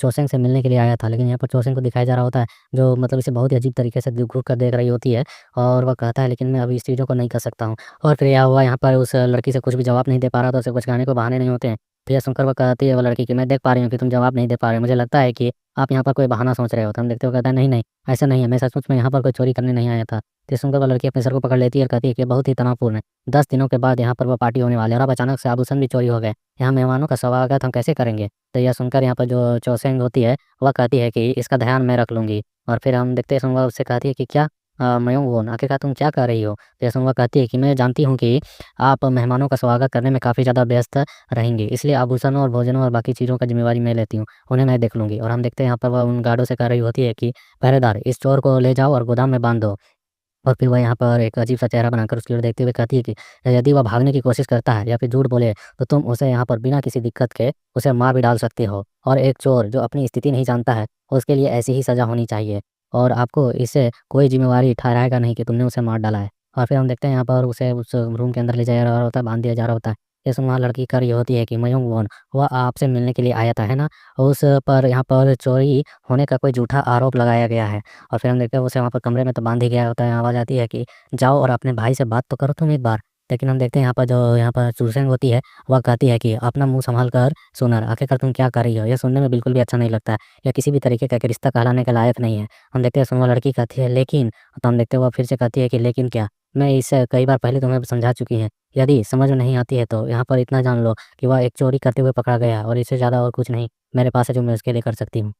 चोसेंग से मिलने के लिए आया था, लेकिन यहाँ पर चोसेंग को दिखाया जा रहा होता है, जो मतलब इसे बहुत ही अजीब तरीके से घूर कर देख रही होती है और वह कहता है, लेकिन मैं अभी इस चीज़ों को नहीं कर सकता हूँ। और फिर यह हुआ यहाँ पर उस लड़की से कुछ भी जवाब नहीं दे पा रहा था, उसे कुछ कहने को बहाने नहीं होते हैं। तो यह सुनकर वो कहती है वो लड़की कि मैं देख पा रही हूँ कि तुम जवाब नहीं दे पा रहे हो। मुझे लगता है कि आप यहाँ पर कोई बहाना सोच रहे हो। तो हम देखते हुए कहता है नहीं, नहीं, ऐसा नहीं है। मैं सचमुच में यहाँ पर कोई चोरी करने नहीं आया था। तो ये सुनकर वो लड़की अपने सर को पकड़ लेती है और कहती है कि बहुत ही तनावपूर्ण है। 10 दिनों के बाद यहाँ पर वो पार्टी होने वाली है और अब अचानक से आभूषण भी चोरी हो गए। यहाँ मेहमानों का स्वागत हम कैसे करेंगे? तो यह सुनकर यहाँ पर जो चौसेंग होती है, वह कहती है कि इसका ध्यान मैं रख लूँगी। और फिर हम देखते हैं सुनवा उससे कहती है कि क्या मयूंगवोन आखिरकार तुम क्या कह रही हो? तो यह सुनवा कहती है कि मैं जानती हूँ कि आप मेहमानों का स्वागत करने में काफ़ी ज़्यादा व्यस्त रहेंगी, इसलिए आभूषणों और भोजनों और बाकी चीज़ों का ज़िम्मेवारी मैं लेती हूँ, उन्हें मैं देख लूँगी। और हम देखते हैं यहाँ पर वह उन गार्डों से कह रही होती है कि पहरेदार इस चोर को ले जाओ और गोदाम में बाँध दो। और फिर वह यहाँ पर एक अजीब-सा चेहरा बनाकर उसकी ओर देखते हुए कहती है कि यदि वह भागने की कोशिश करता है या फिर झूठ बोले, तो तुम उसे यहाँ पर बिना किसी दिक्कत के उसे मार भी डाल सकते हो। और एक चोर जो अपनी स्थिति नहीं जानता है, उसके लिए ऐसी ही सज़ा होनी चाहिए और आपको इससे कोई ज़िम्मेवारी ठहराएगा नहीं कि तुमने उसे मार डाला है। और फिर हम देखते हैं यहाँ पर उसे उस रूम के अंदर ले जाया जा रहा होता है, बाँध दिया जा रहा होता है। ये सुन वहाँ लड़की कह रही होती है कि मयूंगवॉन, वह आपसे मिलने के लिए आया था, है ना? उस पर यहाँ पर चोरी होने का कोई झूठा आरोप लगाया गया है। और फिर हम देखते हैं उसे वहाँ पर कमरे में तो बांध ही गया होता है, आवाज़ आती है कि जाओ और अपने भाई से बात तो करो तुम एक बार। लेकिन हम देखते हैं यहाँ पर जो यहाँ पर चुड़सैंग होती है, वह कहती है कि अपना मुँह सँभाल कर सुनर, आखिरकार तुम क्या कर रही हो? यह सुनने में बिल्कुल भी अच्छा नहीं लगता है। यह किसी भी तरीके का एक रिश्ता कहलाने के लायक नहीं है। हम देखते हैं सुन वो लड़की कहती है लेकिन, तो हम देखते हैं वो फिर से कहती है कि लेकिन क्या? मैं इसे कई बार पहले तुम्हें समझा चुकी हैं। यदि समझ में नहीं आती है तो यहाँ पर इतना जान लो कि वह एक चोरी करते हुए पकड़ा गया और इससे ज़्यादा और कुछ नहीं मेरे पास है जो मैं उसके लिए कर सकती हूँ।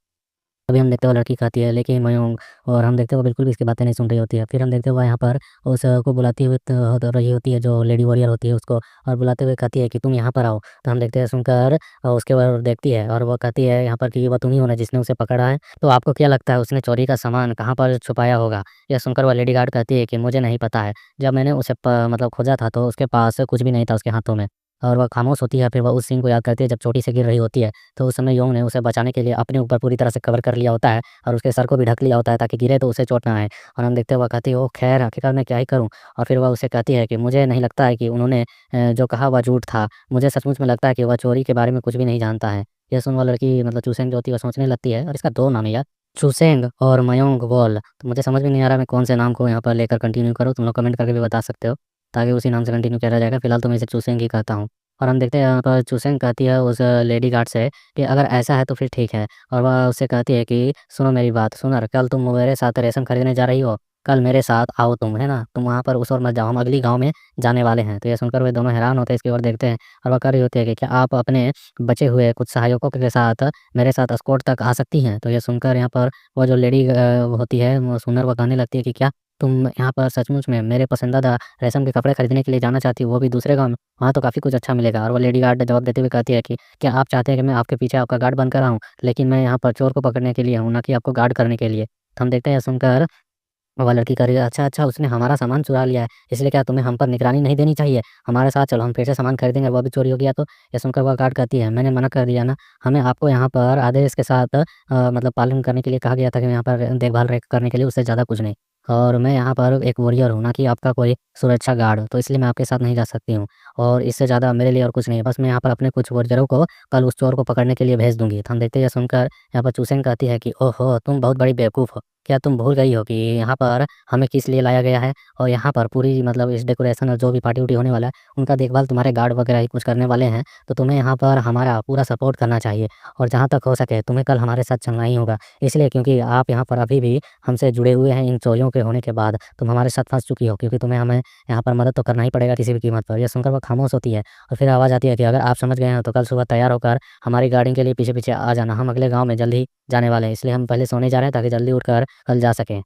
तभी हम देखते हैं वो लड़की कहती है लेकिन मयूंग, और हम देखते हैं वो बिल्कुल भी इसकी बातें नहीं सुन रही होती है। फिर हम देखते हैं वो यहाँ पर उसको बुलाती हुई तो रही होती है जो लेडी वॉरियर होती है उसको, और बुलाते हुए कहती है कि तुम यहाँ पर आओ। तो हम देखते हैं सुनकर उसके ओर देखती है और वो कहती है यहाँ पर कि वह तुम ही हो ना जिसने उसे पकड़ा है। तो आपको क्या लगता है उसने चोरी का सामान कहाँ पर छुपाया होगा? यह सुनकर वो लेडी गार्ड कहती है कि मुझे नहीं पता है। जब मैंने उसे मतलब खोजा था तो उसके पास कुछ भी नहीं था उसके हाथों में। और वह खामोश होती है, फिर वह उस सीन को याद करती है जब चोटी से गिर रही होती है। तो उस समय योंग ने उसे बचाने के लिए अपने ऊपर पूरी तरह से कवर कर लिया होता है और उसके सर को भी ढक लिया होता है ताकि गिरे तो उसे चोट ना आए। और हम देखते हैं वह कहती है ओह खैर आखिरकार मैं क्या ही करूँ? और फिर वह उसे कहती है कि मुझे नहीं लगता है कि उन्होंने जो कहा वह झूठ था। मुझे सचमुच में लगता है कि वह चोरी के बारे में कुछ भी नहीं जानता है। यह सुन वो लड़की मतलब चूसेंग जो होती है वह सोचने लगती है और इसका 2 नाम है यार, चूसेंग और मयोंग वॉल। तो मुझे समझ में नहीं आ रहा मैं कौन से नाम को यहाँ पर लेकर कंटिन्यू करूँ, तुम लोग कमेंट करके भी बता सकते हो, ताकि उसी नाम से कंटिन्यू किया जाएगा। फिलहाल तो मैं इसे चूसेंग ही कहता हूँ। और हम देखते हैं यहाँ पर चूसेंग कहती है उस लेडी गार्ड से कि अगर ऐसा है तो फिर ठीक है। और वह उससे कहती है कि सुनो मेरी बात, सुनर कल तुम मेरे साथ रेशम खरीदने जा रही हो, कल मेरे साथ आओ तुम, है ना? तुम वहाँ पर उस ओर मत जाओ, हम अगली गाँव में जाने वाले हैं। तो ये सुनकर वे दोनों हैरान होते हैं, इसकी ओर देखते हैं और वह कह रही होती है कि क्या आप अपने बचे हुए कुछ सहायकों के साथ मेरे साथ एस्कॉर्ट तक आ सकती हैं? तो ये सुनकर यहाँ पर वो जो लेडी होती है वो सुनर वो कहने लगती है कि क्या तुम यहाँ पर सचमुच में मेरे पसंदीदा रेशम के कपड़े खरीदने के लिए जाना चाहती हो, वो भी दूसरे गाँव में? वहाँ तो काफ़ी कुछ अच्छा मिलेगा। और वो लेडी गार्ड जवाब देते हुए कहती है कि क्या आप चाहते हैं कि मैं आपके पीछे आपका गार्ड बनकर आऊँ? लेकिन मैं यहाँ पर चोर को पकड़ने के लिए हूँ, ना कि आपको गार्ड करने के लिए। तो हम देखते हैं सुनकर वह लड़की कह रही है, "अच्छा, अच्छा उसने हमारा सामान चुरा लिया है, इसलिए क्या तुम्हें हम पर निगरानी नहीं देनी चाहिए? हमारे साथ चलो, हम फिर से सामान खरीदेंगे, वह भी चोरी हो गया तो।" ये सुनकर वह गार्ड कहती है, "मैंने मना कर दिया ना, हमें आपको यहाँ पर आदेश के साथ मतलब पालन करने के लिए कहा गया था कि यहाँ पर देखभाल करने के लिए, उससे ज़्यादा कुछ नहीं। और मैं यहाँ पर एक वॉरियर हूँ, ना कि आपका कोई सुरक्षा गार्ड, तो इसलिए मैं आपके साथ नहीं जा सकती हूँ और इससे ज़्यादा मेरे लिए और कुछ नहीं है। बस मैं यहाँ पर अपने कुछ वॉरियरों को कल उस चोर को पकड़ने के लिए भेज दूँगी।" तो हम देखते हैं ये सुनकर यहाँ पर चूसेंग कहती है कि, "ओहो! तुम बहुत बड़ी बेवकूफ़ हो। क्या तुम भूल गई हो कि यहाँ पर हमें किस लिए लाया गया है? और यहाँ पर पूरी मतलब इस डेकोरेशन और जो भी पार्टी-वार्टी होने वाला है, उनका देखभाल तुम्हारे गार्ड वगैरह ही कुछ करने वाले हैं। तो तुम्हें यहाँ पर हमारा पूरा सपोर्ट करना चाहिए और जहाँ तक हो सके तुम्हें कल हमारे साथ चलना ही होगा। इसलिए क्योंकि आप यहाँ पर अभी भी हमसे जुड़े हुए हैं इन चोरियों के होने के बाद। तुम हमारे साथ फँस चुकी हो क्योंकि तुम्हें हमें यहाँ पर मदद तो करना ही पड़ेगा किसी भी कीमत पर। यह सुनकर वो खामोश होती है और फिर आवाज़ आती है कि अगर आप समझ गए हैं तो कल सुबह तैयार होकर हमारी गाड़ी के लिए पीछे-पीछे आ जाना। हम अगले गाँव में जल्द ही जाने वाले हैं, इसलिए हम पहले सोने जा रहे हैं ताकि जल्दी उठकर कल जा सकें।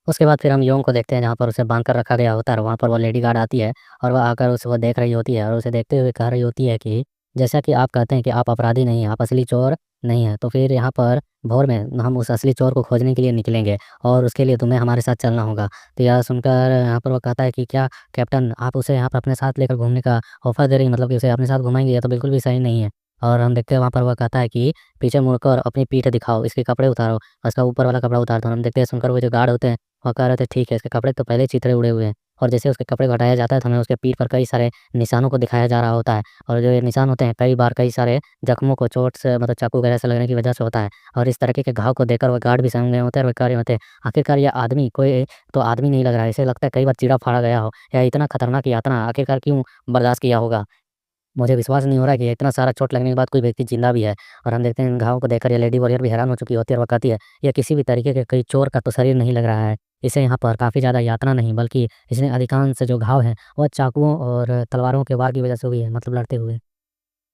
उसके बाद फिर हम योंग को देखते हैं जहाँ पर उसे बाँध कर रखा गया होता है और वहाँ पर वो लेडी गार्ड आती है और वह आकर उसे वो देख रही होती है और उसे देखते हुए कह रही होती है कि जैसा कि आप कहते हैं कि आप अपराधी नहीं हैं, आप असली चोर नहीं हैं, तो फिर यहाँ पर भोर में हम उस असली चोर को खोजने के लिए निकलेंगे और उसके लिए तुम्हें हमारे साथ चलना होगा। तो यह सुनकर यहाँ पर वो कहता है कि क्या कैप्टन आप उसे यहाँ पर अपने साथ लेकर घूमने का ऑफ़र दे रही हैं, मतलब कि उसे अपने साथ घुमाएँगे? ये तो बिल्कुल भी सही नहीं है। और हम देखते हैं वहाँ पर वह कहता है कि पीछे मुड़कर अपनी पीठ दिखाओ, इसके कपड़े उतारो, इसका ऊपर वाला कपड़ा उतार दो। हम देखते हैं सुनकर वो जो गार्ड होते हैं वो कह रहे थे ठीक है, इसके कपड़े तो पहले ही छितरे उड़े हुए हैं। और जैसे उसके कपड़े को हटाया जाता है तो हमें उसके पीठ पर कई सारे निशानों को दिखाया जा रहा होता है और जो ये निशान होते हैं कई बार कई सारे जख्मों को चोट से मतलब चाकू वगैरह से लगने की वजह से होता है। और इस तरीके के घाव को देखकर वो गार्ड भी समझ गए होते हैं और वो कह रहे होते हैं आखिरकार ये आदमी कोई तो आदमी नहीं लग रहा है, इसे लगता है कई बार चीरा फाड़ा गया हो या इतना खतरनाक यातना आखिरकार क्यों बर्दाश्त किया होगा। मुझे विश्वास नहीं हो रहा है कि इतना सारा चोट लगने के बाद कोई व्यक्ति ज़िंदा भी है। और हम देखते हैं इन घावों को देखकर ये लेडी वॉरियर भी हैरान हो चुकी होती है और वो कहती है, "ये किसी भी तरीके के कोई चोर का तो शरीर नहीं लग रहा है। इसे यहाँ पर काफ़ी ज़्यादा यातना नहीं बल्कि इसमें अधिकांश जो घाव हैं, वह चाकुओं और तलवारों के वार की वजह से हुई है, मतलब लड़ते हुए।"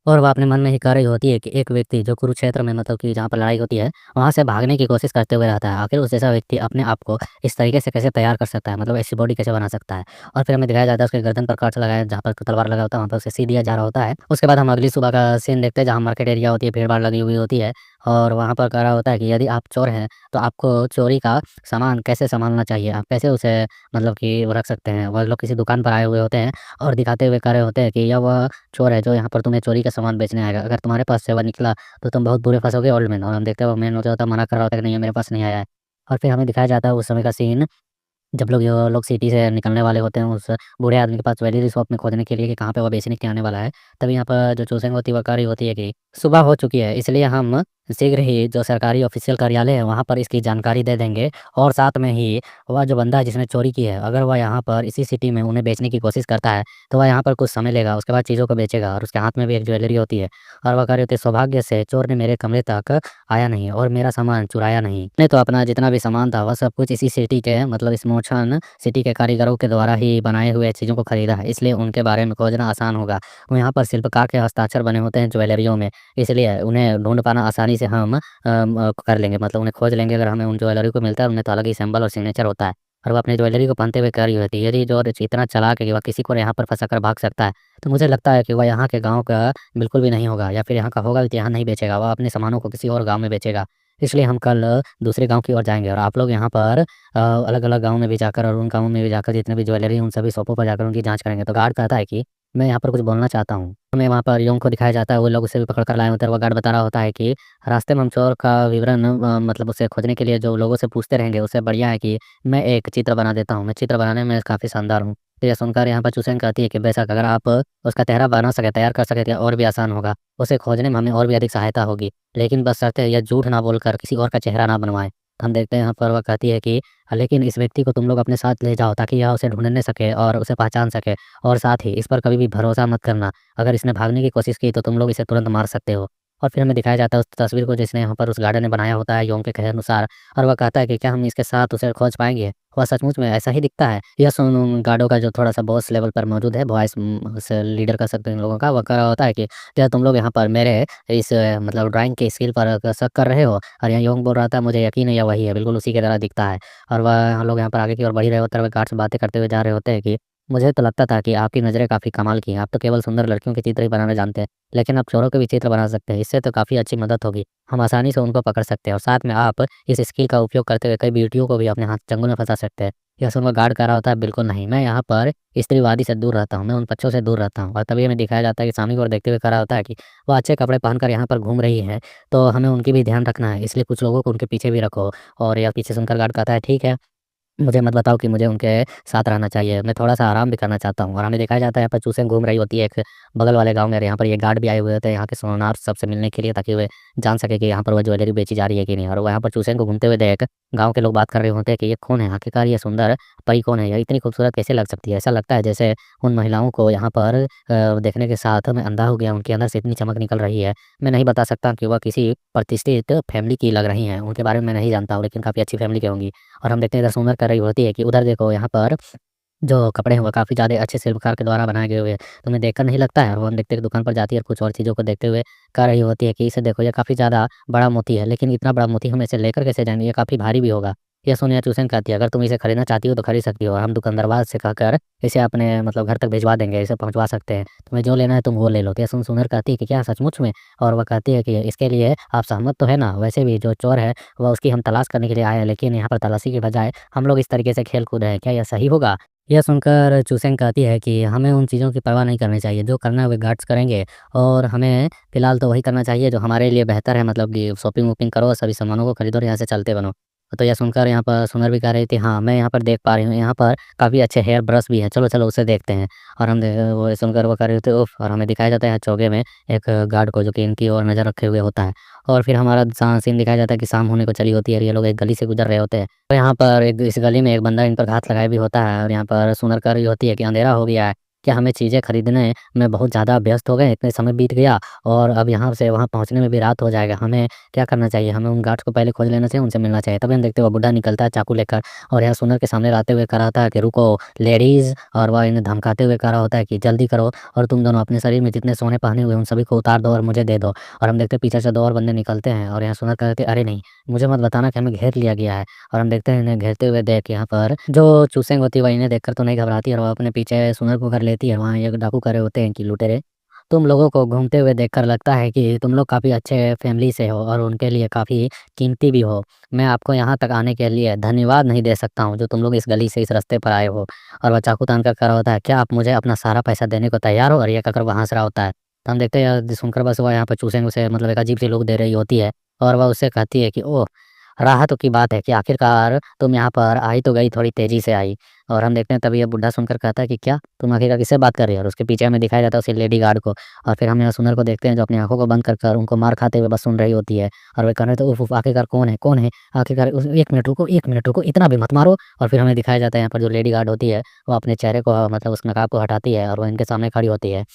और वह अपने मन में ही कह रही होती है कि एक व्यक्ति जो कुरुक्षेत्र में मतलब कि जहाँ पर लड़ाई होती है, वहाँ से भागने की कोशिश करते हुए रहता है। आखिर उस जैसा व्यक्ति अपने आप को इस तरीके से कैसे तैयार कर सकता है? मतलब ऐसी बॉडी कैसे बना सकता है? और फिर हमें दिखाया जाता है उसके गर्दन पर कट लगाया जहाँ पर तलवार लगा होता है, वहाँ पर उसे सी दिया जा रहा होता है। उसके बाद हम अगली सुबह का सीन देखते हैं जहाँ मार्केट एरिया होती है, भीड़-भाड़ लगी हुई होती है और वहाँ पर कह रहा होता है कि यदि आप चोर हैं, तो आपको चोरी का सामान कैसे सँभालना चाहिए? आप कैसे उसे मतलब कि वो रख सकते हैं? वह लोग किसी दुकान पर आए हुए होते हैं और दिखाते हुए कह रहे होते हैं कि यह वह चोर है जो यहाँ पर तुम्हें चोरी का सामान बेचने आएगा। अगर तुम्हारे पास से वह निकला तो तुम बहुत बुरे फँसोगे ओल्ड मैन। और हम देखते हैं वो मैन जो होता है मना कर रहा होता है कि नहीं, ये मेरे पास नहीं आया है। और फिर हमें दिखाया जाता है उस समय का सीन जब लोग ये लोग सिटी से निकलने वाले होते हैं उस बूढ़े आदमी के पास ज्वेलरी शॉप में खोजने के लिए कि कहाँ पे वो बेचने के आने वाला है। तभी यहाँ पर जो चूसिंग होती है वो कह रही होती है कि सुबह हो चुकी है, इसलिए हम शीघ्र ही जो सरकारी ऑफिशियल कार्यालय है वहाँ पर इसकी जानकारी दे देंगे और साथ में ही वह जो बंदा है जिसने चोरी की है, अगर वह यहाँ पर इसी सिटी में उन्हें बेचने की कोशिश करता है तो वह यहाँ पर कुछ समय लेगा, उसके बाद चीज़ों को बेचेगा और उसके हाथ में भी एक ज्वेलरी होती है। और वह कह रही होती है सौभाग्य से चोर ने मेरे कमरे तक आया नहीं और मेरा सामान चुराया नहीं। नहीं तो अपना जितना भी सामान था वह सब कुछ इसी सिटी के मतलब इस मोशन सिटी के कारीगरों के द्वारा ही बनाए हुए चीज़ों को खरीदा है, इसलिए उनके बारे में खोजना आसान होगा। वो यहाँ पर शिल्पकार के हस्ताक्षर बने होते हैं ज्वेलरियों में, इसलिए उन्हें ढूँढ पाना आसानी से हम कर लेंगे, मतलब उन्हें खोज लेंगे अगर हमें उन ज्वेलरी को मिलता है, उनमें तो अलग ही सिंबल और सिग्नेचर होता है। और वो अपनी ज्वेलरी को पहनते हुए कह रही होती है, यदि जो इतना चालाक है कि वह किसी को यहाँ पर फँसा कर भाग सकता है, तो मुझे लगता है कि वह यहाँ के गाँव का बिल्कुल भी नहीं होगा या फिर यहाँ का होगा भी तो यहाँ नहीं बेचेगा, वह अपने सामानों को किसी और गाँव में बेचेगा। इसलिए हम कल दूसरे गाँव की ओर जाएँगे और आप लोग यहाँ पर अलग-अलग गाँव में भी जाकर और उन गाँवों में भी जाकर जितने भी ज्वेलरी हैं, उन सभी शॉपों पर जाकर उनकी जाँच करेंगे। तो गार्ड कहता है कि मैं यहाँ पर कुछ बोलना चाहता हूँ। हमें वहाँ पर योंग को दिखाया जाता है, वो लोग उसे भी पकड़ कर लाए होते हैं और वो गार्ड बता रहा होता है कि रास्ते में हम चोर का विवरण मतलब उसे खोजने के लिए जो लोगों से पूछते रहेंगे, उससे बढ़िया है कि मैं एक चित्र बना देता हूँ। मैं चित्र बनाने में काफ़ी शानदार हूँ। तो ये सुनकर यहाँ पर चुसेन कहती है कि बेशक अगर आप उसका चेहरा बना सकें, तैयार कर सकें तो और भी आसान होगा। उसे खोजने में हमें और भी अधिक सहायता होगी। लेकिन बस शर्त है यह झूठ ना बोलकर किसी और का चेहरा ना बनवाएँ। हम देखते हैं यहाँ पर वह कहती है कि लेकिन इस व्यक्ति को तुम लोग अपने साथ ले जाओ ताकि यह उसे ढूँढने सके और उसे पहचान सके और साथ ही इस पर कभी भी भरोसा मत करना। अगर इसने भागने की कोशिश की तो तुम लोग इसे तुरंत मार सकते हो। और फिर हमें दिखाया जाता है उस तस्वीर को जिसने यहाँ पर उस गार्डन ने बनाया होता है योंग के कहे अनुसार और वह कहता है कि क्या हम इसके साथ उसे खोज पाएँगे? वह सचमुच में ऐसा ही दिखता है? यह सुन गार्डों का जो थोड़ा-सा बॉस लेवल पर मौजूद है, वॉइस उसे लीडर कह सकते हैं इन लोगों का, वह कह रहा होता है कि क्या तुम लोग यहाँ पर मेरे इस मतलब ड्राइंग की स्किल पर शक कर रहे हो? और यहाँ योंग बोल रहा था मुझे यकीन है यह वही है, बिल्कुल उसी की तरह दिखता है। और वह हम लोग यहाँ पर आगे की ओर बढ़ ही रहे होते हैं और गार्ड से बातें करते हुए जा रहे होते हैं कि मुझे तो लगता था कि आपकी नज़रें काफ़ी कमाल की हैं, आप तो केवल सुंदर लड़कियों के चित्र ही बनाना जानते हैं, लेकिन आप चोरों के भी चित्र बना सकते हैं, इससे तो काफ़ी अच्छी मदद होगी। हम आसानी से उनको पकड़ सकते हैं और साथ में आप इस स्किल का उपयोग करते हुए कई ब्यूटियों को भी अपने हाथ चंगुल में फँसा सकते हैं। यह सुनकर गार्ड कह रहा होता है बिल्कुल नहीं, मैं यहाँ पर स्त्रीवादी से दूर रहता हूँ, मैं उन बच्चों से दूर रहता हूँ। और तभी हमें दिखाया जाता है कि सामने की ओर देखते हुए कह रहा होता है कि वो अच्छे कपड़े पहनकर यहाँ पर घूम रही है, तो हमें उनकी भी ध्यान रखना है, इसलिए कुछ लोगों को उनके पीछे भी रखो। और यह पीछे सुनकर गार्ड कहता है ठीक है। मुझे मत बताओ कि मुझे उनके साथ रहना चाहिए। मैं थोड़ा-सा आराम भी करना चाहता हूँ और हमें दिखाया जाता है यहाँ पर चूसें घूम रही होती है एक बगल वाले गाँव में और यहाँ पर ये गार्ड भी आए हुए होते हैं यहाँ के सोनार सबसे मिलने के लिए ताकि वे जान सके कि यहाँ पर वो ज्वेलरी बेची जा रही है कि नहीं। और वहाँ पर चूसें को घूमते हुए देख गाँव के लोग बात कर रहे होते हैं कि ये कौन है? आखिरकार ये सुंदर परी कौन है? ये इतनी खूबसूरत कैसे लग सकती है? ऐसा लगता है जैसे उन महिलाओं को यहाँ पर देखने के साथ मैं अंधा हो गया, उनके अंदर से इतनी चमक निकल रही है। मैं नहीं बता सकता कि वह किसी प्रतिष्ठित फैमिली की लग रही हैं, उनके बारे में मैं नहीं जानता हूँ लेकिन काफ़ी अच्छी फैमिली की होंगी। और हम देखते हैं इधर सुंदर कर रही होती है कि उधर देखो यहाँ पर जो कपड़े हैं वो काफ़ी ज़्यादा अच्छे शिल्पकार के द्वारा बनाए गए हुए हैं। तुम्हें देखकर नहीं लगता है? और वो हम देखते हैं कि दुकान पर जाती है और कुछ और चीज़ों को देखते हुए कह रही होती है कि इसे देखो ये काफ़ी ज़्यादा बड़ा मोती है, लेकिन इतना बड़ा मोती हम इसे लेकर कैसे जाएँगे? ये काफ़ी भारी भी होगा। ये सोनिया चूसन कहती है अगर तुम इसे खरीदना चाहती हो तो खरीद सकती हो। हम दुकानदार से कहकर इसे अपने मतलब घर तक भिजवा देंगे, इसे पहुँचवा सकते हैं। तुम्हें जो लेना है तुम वो ले लो। तो ये सुनर कहती है कि क्या सचमुच में? और वह कहती है कि इसके लिए आप सहमत तो है ना? वैसे भी जो चोर है वह उसकी हम तलाश करने के लिए आए हैं, लेकिन यहाँ पर तलाशी के बजाय हम लोग इस तरीके से खेल-कूद रहे हैं। क्या यह सही होगा? यह सुनकर चूसेंग कहती है कि हमें उन चीज़ों की परवाह नहीं करनी चाहिए, जो करना है वो गार्ड्स करेंगे और हमें फ़िलहाल तो वही करना चाहिए जो हमारे लिए बेहतर है मतलब कि शॉपिंग-वॉपिंग करो, सभी सामानों को खरीदो और यहाँ से चलते बनो। तो यह सुनकर यहाँ पर सुनर भी कह रही थी हाँ, मैं यहाँ पर देख पा रही हूँ, यहाँ पर काफ़ी अच्छे हेयर ब्रश भी हैं, चलो-चलो उसे देखते हैं। और हम वो सुनकर वो कह रहे थे उफ़! और हमें दिखाया जाता है चौके में एक गार्ड को जो कि इनकी ओर नज़र रखे हुए होता है। और फिर हमारा सीन दिखाया जाता है कि शाम होने को चली होती है और ये लोग एक गली से गुज़र रहे होते हैं। तो यहाँ पर एक इस गली में एक बंदा इन पर घात लगाए भी होता है और यहाँ पर सुनर कह रही होती है कि अंधेरा हो गया है, क्या हमें चीज़ें खरीदने में बहुत ज़्यादा व्यस्त हो गए, इतने समय बीत गया और अब यहाँ से वहाँ पहुँचने में भी रात हो जाएगा। हमें क्या करना चाहिए? हमें उन गार्ड्स को पहले खोज लेना चाहिए, उनसे मिलना चाहिए। तभी हम देखते हैं वो बुड्ढा निकलता है चाकू लेकर और यहाँ सुनर के सामने आते हुए कह रहा था कि रुको लेडीज़ और वह इन्हें धमकाते हुए कह रहा होता है कि जल्दी करो और तुम दोनों अपने शरीर में जितने सोने पहने हुए हैं उन सभी को उतार दो और मुझे दे दो। और हम देखते हैं पीछे से 2 और बंदे निकलते हैं और यहाँ सुनर कहते हैं अरे नहीं, मुझे मत बताना कि हमें घेर लिया गया है। और हम देखते हैं इन्हें घेरते हुए देख यहाँ पर जो चूसेंग होती है वह इन्हें देखकर तो नहीं घबराती और वह अपने पीछे सुनर को कर लेती है। वहाँ एक डाकू खड़े होते हैं कि लुटेरे, तुम लोगों को घूमते हुए देखकर लगता है कि तुम लोग काफ़ी अच्छे फैमिली से हो और उनके लिए काफ़ी कीमती भी हो। मैं आपको यहाँ तक आने के लिए धन्यवाद नहीं दे सकता हूँ जो तुम लोग इस गली से इस रास्ते पर आए हो। और वह चाकू तान कर कह रहा होता है, क्या आप मुझे अपना सारा पैसा देने को तैयार हो? और ये कहकर वह हँस रहा होता है। तो हम देखते हैं सुनकर बस वह यहाँ पर चूसेंग उसे मतलब एक अजीब सी लुक दे रही होती है और वह उससे कहती है कि ओह! राहत की बात है कि आखिरकार तुम यहाँ पर आई तो गई थोड़ी तेज़ी से आई। और हम देखते हैं तभी ये बुड्ढा सुनकर कहता है कि क्या? तुम आखिरकार किससे बात कर रही हो? और उसके पीछे हमें दिखाया जाता है उसी लेडी गार्ड को। और फिर हम यहाँ सुनर को देखते हैं जो अपनी आँखों को बंद कर उनको मार खाते हुए बस सुन रही होती है। और वे कह रहे थे उफ़, उफ़! आखिरकार कौन है? कौन है? आखिरकार 1 मिनट रुको, इतना भी मत मारो। और फिर हमें दिखाया जाता है यहाँ पर जो लेडी गार्ड होती है, वो अपने चेहरे को मतलब उस नकाब को हटाती है और वो इनके सामने खड़ी होती है।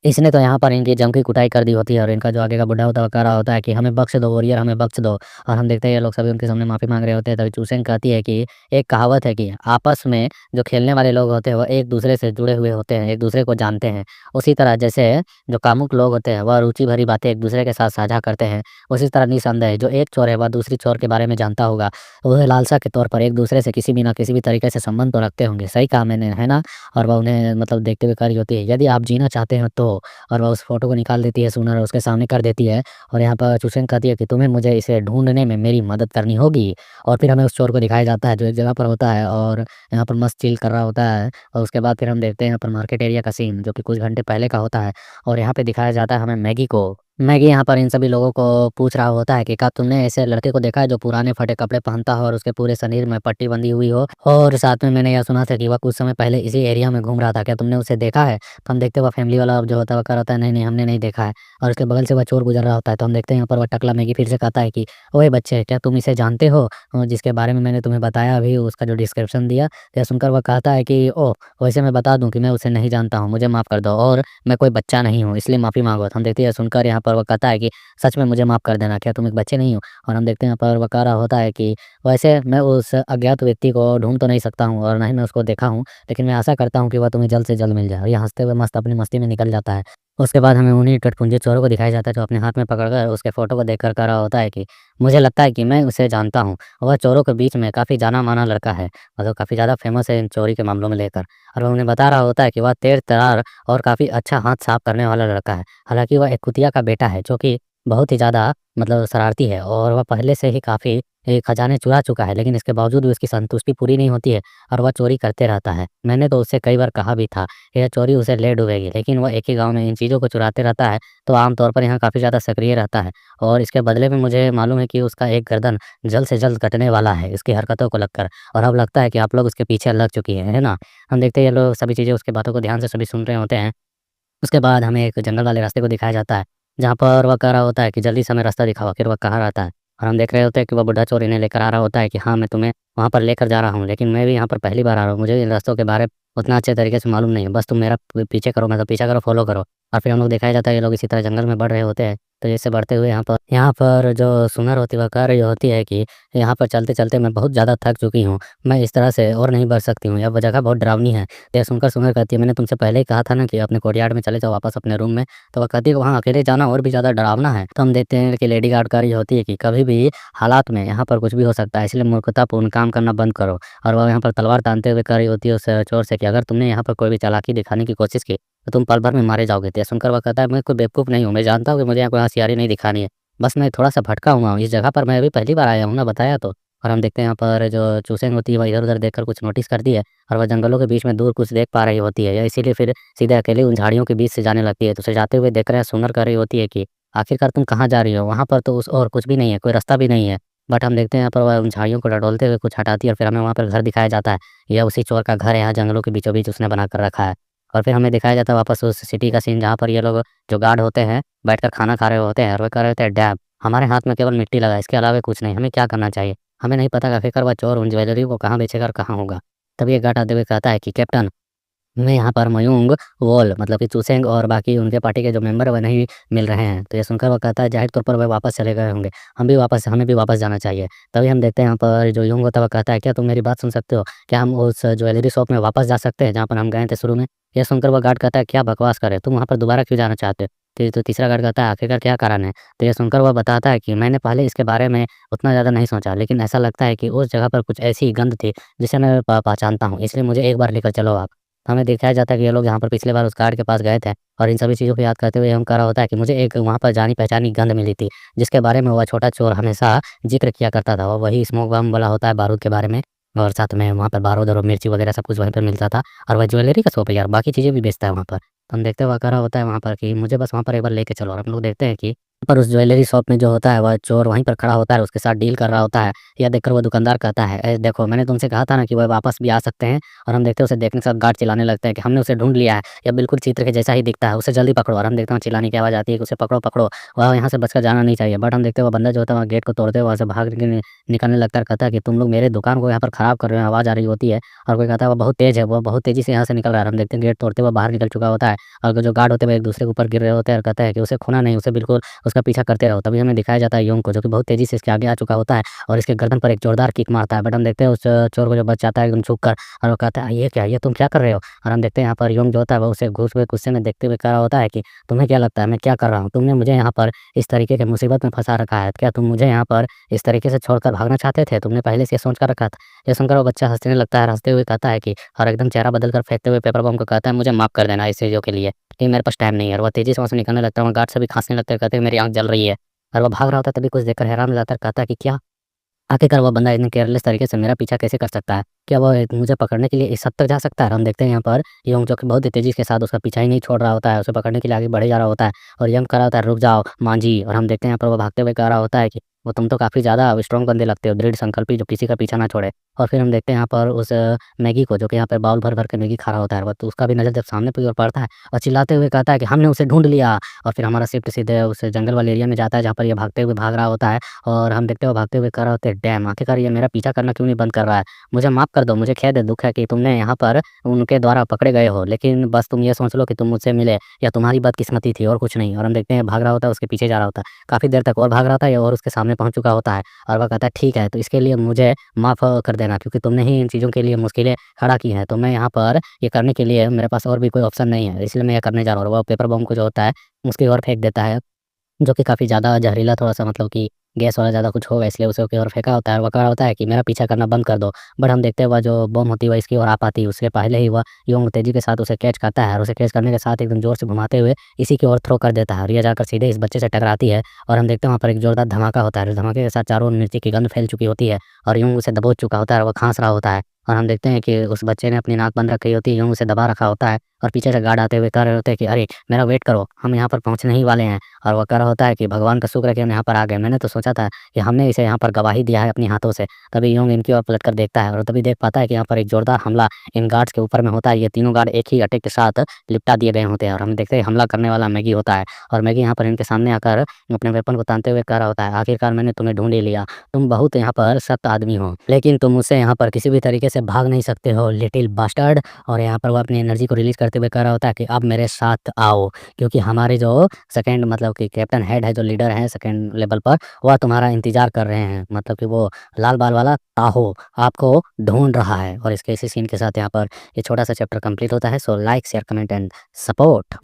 इसने तो यहाँ पर इनकी जम की कुटाई कर दी होती है और इनका जो आगे का बुड्ढा होता है वो कह रहा होता है कि हमें बख्श दो वॉरियर हमें बख्श दो। और हम देखते हैं ये लोग सभी उनके सामने माफ़ी माँग रहे होते हैं तभी चूसेंग कहती है कि एक कहावत है कि आपस में जो खेलने वाले लोग होते हैं वो एक-दूसरे से जुड़े हुए होते हैं, एक-दूसरे को जानते हैं। उसी तरह जैसे जो कामुक लोग होते हैं वह रुचि भरी बातें एक-दूसरे के साथ साझा करते हैं, उसी तरह निसंदेह जो एक चोर है वह दूसरी चोर के बारे में जानता होगा। वह लालसा के तौर पर एक-दूसरे से किसी भी ना किसी भी तरीके से संबंध तो रखते होंगे। सही कहा मैंने, है ना? और वह उन्हें मतलब देखते हुए कह रही होती है यदि आप जीना चाहते हो तो। और वह उस फ़ोटो को निकाल देती है सुनर और उसके सामने कर देती है और यहाँ पर चूसेंग कहती है कि तुम्हें मुझे इसे ढूँढने में मेरी मदद करनी होगी। और फिर हमें उस चोर को दिखाया जाता है जो एक जगह पर होता है और यहाँ पर मस्त चिल कर रहा होता है और उसके बाद फिर हम देखते हैं यहाँ पर मार्केट एरिया का सीन जो कि कुछ घंटे पहले का होता है और यहाँ पे दिखाया जाता है हमें मैगी को। मैगी यहाँ पर इन सभी लोगों को पूछ रहा होता है कि क्या तुमने ऐसे लड़के को देखा है जो पुराने फटे कपड़े पहनता हो और उसके पूरे शरीर में पट्टी बंधी हुई हो और साथ में मैंने यह सुना था कि वह कुछ समय पहले इसी एरिया में घूम रहा था, क्या तुमने उसे देखा है? तो हम देखते हैं वह फैमिली वाला जो होता है वह कह रहा होता है नहीं, नहीं हमने नहीं देखा है। और उसके बगल से वह चोर गुज़र रहा होता है तो हम देखते हैं यहाँ पर वह टकला मैगी फिर से कहता है कि ओए बच्चे क्या तुम इसे जानते हो? जिसके बारे में मैंने तुम्हें बताया अभी उसका जो डिस्क्रिप्शन दिया। तो यह सुनकर वह कहता है कि ओह! वैसे मैं बता दूँ कि मैं उसे नहीं जानता हूँ, मुझे माफ़ कर दो और मैं कोई बच्चा नहीं हूँ इसलिए माफ़ी माँगो। तो हम देखते हैं सुनकर यहाँ पर वह कहता है कि सच में मुझे माफ़ कर देना, क्या तुम एक बच्चे नहीं हो? और हम देखते हैं यहाँ पर वह कह रहा होता है कि वैसे मैं उस अज्ञात व्यक्ति को ढूँढ तो नहीं सकता हूँ और ना ही मैं उसको देखा हूँ, लेकिन मैं आशा करता हूँ कि वह तुम्हें जल्द से जल्द मिल जाए। और ये हँसते हुए मस्त अपनी मस्ती में निकल जाता है। उसके बाद हमें उन्हीं टटपुंजे चोरों को दिखाया जाता है जो अपने हाथ में पकड़कर उसके फ़ोटो को देखकर कह रहा होता है कि मुझे लगता है कि मैं उसे जानता हूँ। वह चोरों के बीच में काफ़ी जाना-माना लड़का है, मतलब काफ़ी ज़्यादा फ़ेमस है इन चोरी के मामलों में लेकर। और वह उन्हें बता रहा होता है कि वह तेज़-तर्रार और काफ़ी अच्छा हाथ साफ़ करने वाला लड़का है। हालाँकि वह एक कुतिया का बेटा है जो कि बहुत ही ज़्यादा मतलब शरारती है और वह पहले से ही काफ़ी खजाने चुरा चुका है, लेकिन इसके बावजूद भी उसकी संतुष्टि पूरी नहीं होती है और वह चोरी करते रहता है। मैंने तो उससे कई बार कहा भी था, यह चोरी उसे ले डूबेगी, लेकिन वह एक ही गाँव में इन चीज़ों को चुराते रहता है, तो आम तौर पर यहाँ काफ़ी ज़्यादा सक्रिय रहता है और इसके बदले में मुझे मालूम है कि उसका एक गर्दन जल्द से जल्द कटने वाला है, इसकी हरकतों को लगकर और अब लगता है कि आप लोग उसके पीछे लग चुकी हैं, है ना? हम देखते हैं ये लोग सभी चीज़ें उसकी बातों को ध्यान से सभी सुन रहे होते हैं। उसके बाद हमें एक जंगल वाले रास्ते को दिखाया जाता है, जहाँ पर वह कह रहा होता है कि जल्दी से हमें रास्ता दिखाओ, आखिर वह कहाँ रहता है? और हम देख रहे होते हैं कि वह बुड्ढा चोर इन्हें लेकर आ रहा होता है कि हाँ, मैं तुम्हें वहाँ पर लेकर जा रहा हूँ, लेकिन मैं भी यहाँ पर पहली बार आ रहा हूँ, मुझे इन रास्तों के बारे में उतना अच्छे तरीके से मालूम नहीं है, बस तुम मेरा पीछे करो, मतलब पीछा करो, फ़ॉलो करो। और फिर हम लोग दिखाया जाता है ये लोग इसी तरह जंगल में बढ़ रहे होते हैं, तो जैसे बढ़ते हुए यहाँ पर जो सुनर होती है वह कह रही होती है कि यहाँ पर चलते-चलते मैं बहुत ज़्यादा थक चुकी हूँ, मैं इस तरह से और नहीं बढ़ सकती हूँ, यह जगह बहुत डरावनी है। तो ये सुनकर सुनर कहती है, मैंने तुमसे पहले ही कहा था ना कि अपने कोर्टयार्ड में चले जाओ वापस अपने रूम में। तो वह कहती है कि वहाँ अकेले जाना और भी ज़्यादा डरावना है। तो हम देखते हैं कि लेडी गार्ड कह रही होती है कि कभी भी हालात में यहाँ पर कुछ भी हो सकता है, इसलिए मूर्खतापूर्ण काम करना बंद करो। और वह यहाँ पर तलवार तानते हुए कह रही होती है उस चोर से कि अगर तुमने यहाँ पर कोई भी चालाकी दिखाने की कोशिश की, तो तुम पल भर में मारे जाओगे। तो ये सुनकर वह कहता है, मैं कोई बेवकूफ़ नहीं हूँ, मैं जानता हूँ कि मुझे यहाँ कोई होशियारी नहीं दिखानी है। बस मैं थोड़ा-सा भटका हुआ हूँ, इस जगह पर मैं अभी पहली बार आया हूँ ना, बताया तो। और हम देखते हैं यहाँ पर जो चूसें होती है वह इधर-उधर देखकर कुछ नोटिस करती है और वह जंगलों के बीच में दूर कुछ देख पा रही होती है या इसीलिए फिर सीधे अकेले उन झाड़ियों के बीच से जाने लगती है। तो उसे जाते हुए देख रहे हैं, सुनर कह रही होती है कि आखिरकार तुम कहाँ जा रही हो? वहाँ पर तो उस और कुछ भी नहीं है, कोई रास्ता भी नहीं है। बट हम देखते हैं यहाँ पर वह उन झाड़ियों को डडोलते हुए कुछ हटाती है और फिर हमें वहाँ पर घर दिखाया जाता है। यह उसी चोर का घर है, यहाँ जंगलों के बीचों-बीच उसने बना कर रखा है। और फिर हमें दिखाया जाता है वापस उस सिटी का सीन जहाँ पर ये लोग जो गार्ड होते हैं, बैठकर खाना खा रहे होते हैं और वो कह रहे होते हैं, डैम! हमारे हाथ में केवल मिट्टी लगा है, इसके अलावा कुछ नहीं, हमें क्या करना चाहिए? हमें नहीं पता आखिरकार वह चोर उन ज्वेलरी को कहाँ बेचेगा और कहाँ होगा। तभी एक गार्ड आते हुए कहता है कि कैप्टन, मैं यहाँ पर मयूंग वॉल मतलब कि चूसेंग और बाकी उनके पार्टी के जो मेंबर है वह नहीं मिल रहे हैं। तो ये सुनकर वो कहता है ज़ाहिर तौर पर वह वापस चले गए होंगे। हमें भी वापस जाना चाहिए। तभी हम देखते हैं यहाँ पर जो यूंग होता है वो कहता है, क्या तुम मेरी बात सुन सकते हो? क्या हम उस ज्वेलरी शॉप में वापस जा सकते हैं जहाँ पर हम गए थे शुरू में? ये सुनकर वो गार्ड कहता है, क्या बकवास कर रहे हो? तुम वहाँ पर दोबारा क्यों जाना चाहते हो? तो तीसरा गार्ड कहता है, आखिरकार क्या कारण है? तो ये सुनकर वह बताता है कि मैंने पहले इसके बारे में उतना ज़्यादा नहीं सोचा, लेकिन ऐसा लगता है कि उस जगह पर कुछ ऐसी गंध थी जिसे मैं पहचानता हूँ, इसलिए मुझे एक बार लेकर चलो आप। हमें दिखाया जाता है कि ये लोग यहाँ पर पिछली बार उस गार्ड के पास गए थे और इन सभी चीज़ों को याद करते हुए हम कह रहा होता है कि मुझे एक वहाँ पर जानी-पहचानी गंध मिली थी, जिसके बारे में वह छोटा चोर हमेशा ज़िक्र किया करता था और वही स्मोक बम वाला होता है बारूद के बारे में और साथ में वहाँ पर बारूद और मिर्ची वगैरह सब कुछ वहीं पर मिलता था और वह ज्वेलरी का शॉप है यार, बाकी चीज़ें भी बेचता है वहाँ पर। तो हम देखते हुए कह रहा होता है वहाँ पर कि मुझे बस वहाँ पर एक बार लेके चलो और हम लोग देखते हैं कि पर उस ज्वेलरी शॉप में जो होता है वह चोर वहीं पर खड़ा होता है, उसके साथ डील कर रहा होता है। यह देखकर वो दुकानदार कहता है, "ए देखो मैंने तुमसे कहा था ना कि वह वापस भी आ सकते हैं।" और हम देखते हैं उसे देखने के साथ गार्ड चिल्लाने लगते हैं कि हमने उसे ढूँढ लिया है, यह बिल्कुल चित्र के जैसा ही दिखता है, उसे जल्दी पकड़ो। और हम देखते हैं चिल्लाने की आवाज़ आती है कि उसे पकड़ो, पकड़ो, वह यहाँ से बचकर जाना नहीं चाहिए। बट हम देखते हैं वो बंदा जो होता है वहाँ गेट को तोड़ते हुए वहाँ से भाग के निकलने लगता है, कहता है कि तुम लोग मेरे दुकान को यहाँ पर खराब कर रहे हो, आवाज़ आ रही होती है। और कोई कहता है वो बहुत तेज़ है, वो बहुत तेज़ी से यहाँ से निकल रहा है। हम देखते हैं गेट तोड़ते हुए बाहर निकल चुका होता है और जो गार्ड होते हैं वो एक दूसरे के ऊपर गिर रहे होते हैं और कहता है कि उसे खोना नहीं, उसे बिल्कुल उसका पीछा करते रहो। तभी हमें दिखाया जाता है योंग को जो कि बहुत तेज़ी से इसके आगे आ चुका होता है और इसके गर्दन पर एक जोरदार किक मारता है। बट हम देखते हैं उस चोर को जो बच जाता है एकदम छुप कर और वो कहता है, ये क्या? ये तुम क्या कर रहे हो? और हम देखते हैं यहाँ पर योंग जो होता है वो उसे घूस हुए गुस्से में देखते हुए कह रहा होता है कि तुम्हें क्या लगता है मैं क्या कर रहा हूँ? तुमने मुझे यहाँ पर इस तरीके की मुसीबत में फँसा रखा है। क्या तुम मुझे यहाँ पर इस तरीके से छोड़कर भागना चाहते थे? तुमने पहले से ये सोच कर रखा था? ये सुनकर वो बच्चा हँसने लगता है और हँसते हुए कहता है कि और एकदम चेहरा बदल कर फेंकते हुए पेपर बम को कहता है, मुझे माफ़ कर देना इस चीज़ों के लिए, कि मेरे पास टाइम नहीं है। और वह तेज़ी से वहाँ से निकलने लगता है, वहाँ गार्ड सभी खाँसने लगते हैं, कहते हैं मेरी आँख जल रही है। और वो भाग रहा होता है तभी कुछ देखकर हैरान हो जाता है, कहता है कि क्या? आखिरकार वो बंदा इतने केयरलेस तरीके से मेरा पीछा कैसे कर सकता है? क्या वो मुझे पकड़ने के लिए इस हद तक जा सकता है? और हम देखते हैं यहाँ पर योंग जो कि बहुत ही तेज़ी के साथ उसका पीछा ही नहीं छोड़ रहा होता है, उसे पकड़ने के लिए आगे बढ़े जा रहा होता है और यंग कह रहा होता है, रुक जाओ मांझी। और हम देखते हैं यहाँ पर वो भागते हुए कह रहा होता है कि वो तुम तो काफ़ी ज़्यादा स्ट्रॉन्ग बंदे लगते हो, दृढ़ संकल्पी जो किसी का पीछा ना छोड़े। और फिर हम देखते हैं यहाँ पर उस मैगी को जो कि यहाँ पर बाउल भर-भर के मैगी खा रहा होता है, वो तो उसका भी नज़र जब सामने की ओर पड़ता है और चिल्लाते हुए कहता है कि हमने उसे ढूँढ लिया। और फिर हमारा शिफ्ट सीधे उस जंगल वाले एरिया में जाता है जहाँ पर ये भागते हुए भाग रहा होता है और हम देखते हुए भागते हुए कह रहे होते हैं, डैम! आखिरकार ये मेरा पीछा करना क्यों नहीं बंद कर रहा है? मुझे माफ़ कर दो, मुझे खेद है, दुःख है कि तुमने यहाँ पर उनके द्वारा पकड़े गए हो, लेकिन बस तुम ये सोच लो कि तुम मुझसे मिले या तुम्हारी बदकिस्मती थी और कुछ नहीं। और हम देखते हैं भाग रहा होता है, उसके पीछे जा रहा होता है। काफ़ी देर तक और भाग रहा था ये और उसके सामने पहुँच चुका होता है और वह कहता है, ठीक है, तो इसके लिए मुझे माफ़ कर देना क्योंकि तुमने ही इन चीज़ों के लिए मुश्किलें खड़ा की हैं। तो मैं यहाँ पर ये करने के लिए मेरे पास और भी कोई ऑप्शन नहीं है, इसलिए मैं ये करने जा रहा हूँ। और वो पेपर बम को जो होता है उसकी ओर फेंक देता है, जो कि काफ़ी ज़्यादा ज़हरीला थोड़ा-सा मतलब कि गैस वाला ज़्यादा कुछ होगा इसलिए उसे उसकी ओर फेंका होता है और वो कहा होता है कि मेरा पीछा करना बंद कर दो। बट हम देखते हैं वह जो बम होती है वह इसकी ओर आ पाती है, उससे पहले ही वह योंग तेज़ी के साथ उसे कैच करता है और उसे कैच करने के साथ एकदम ज़ोर से घुमाते हुए इसी की ओर थ्रो कर देता है और यह जाकर सीधे इस बच्चे से टकराती है और हम देखते हैं वहाँ पर एक ज़ोरदार धमाका होता है और धमाके के साथ चारों ओर मिर्ची की गंध फैल चुकी होती है और योंग उसे दबोच चुका होता है और वह खाँस रहा होता है। और हम देखते हैं कि उस बच्चे ने अपनी नाक बंद रखी होती है, योंग उसे दबा रखा होता है और पीछे से गार्ड आते हुए कह रहे होते हैं कि अरे मेरा वेट करो, हम यहाँ पर पहुँचने ही वाले हैं। और वो कह रहा होता है कि भगवान का शुक्र है कि हम यहाँ पर आ गए, मैंने तो सोचा था कि हमने इसे यहाँ पर गवाही दिया है अपने हाथों से। तभी योंग इनकी ओर पलटकर देखता है और तभी देख पाता है कि यहाँ पर एक जोरदार हमला इन गार्ड्स के ऊपर में होता है। ये तीनों गार्ड एक ही अटैक के साथ लिपटा दिए गए होते हैं और हम देखते हैं हमला करने वाला मैगी होता है और मैगी यहाँ पर इनके सामने आकर अपने वेपन को तानते हुए कह रहा होता है, आखिरकार मैंने तुम्हें ढूंढ ही लिया, तुम बहुत यहाँ पर सख्त आदमी हो, लेकिन तुम मुझसे यहाँ पर किसी भी तरीके से भाग नहीं सकते हो लिटिल बास्टर्ड। और यहाँ पर वो अपनी एनर्जी को रिलीज करते हुए कह रहा होता है कि अब मेरे साथ आओ, क्योंकि हमारे जो सेकंड मतलब कि कैप्टन हेड है, जो लीडर है सेकंड लेवल पर, वह तुम्हारा इंतजार कर रहे हैं। मतलब कि वो लाल बाल वाला ताहो आपको ढूंढ रहा है। और इसके इसी सीन के साथ यहाँ पर ये छोटा सा चैप्टर कंप्लीट होता है। So like share comment and support.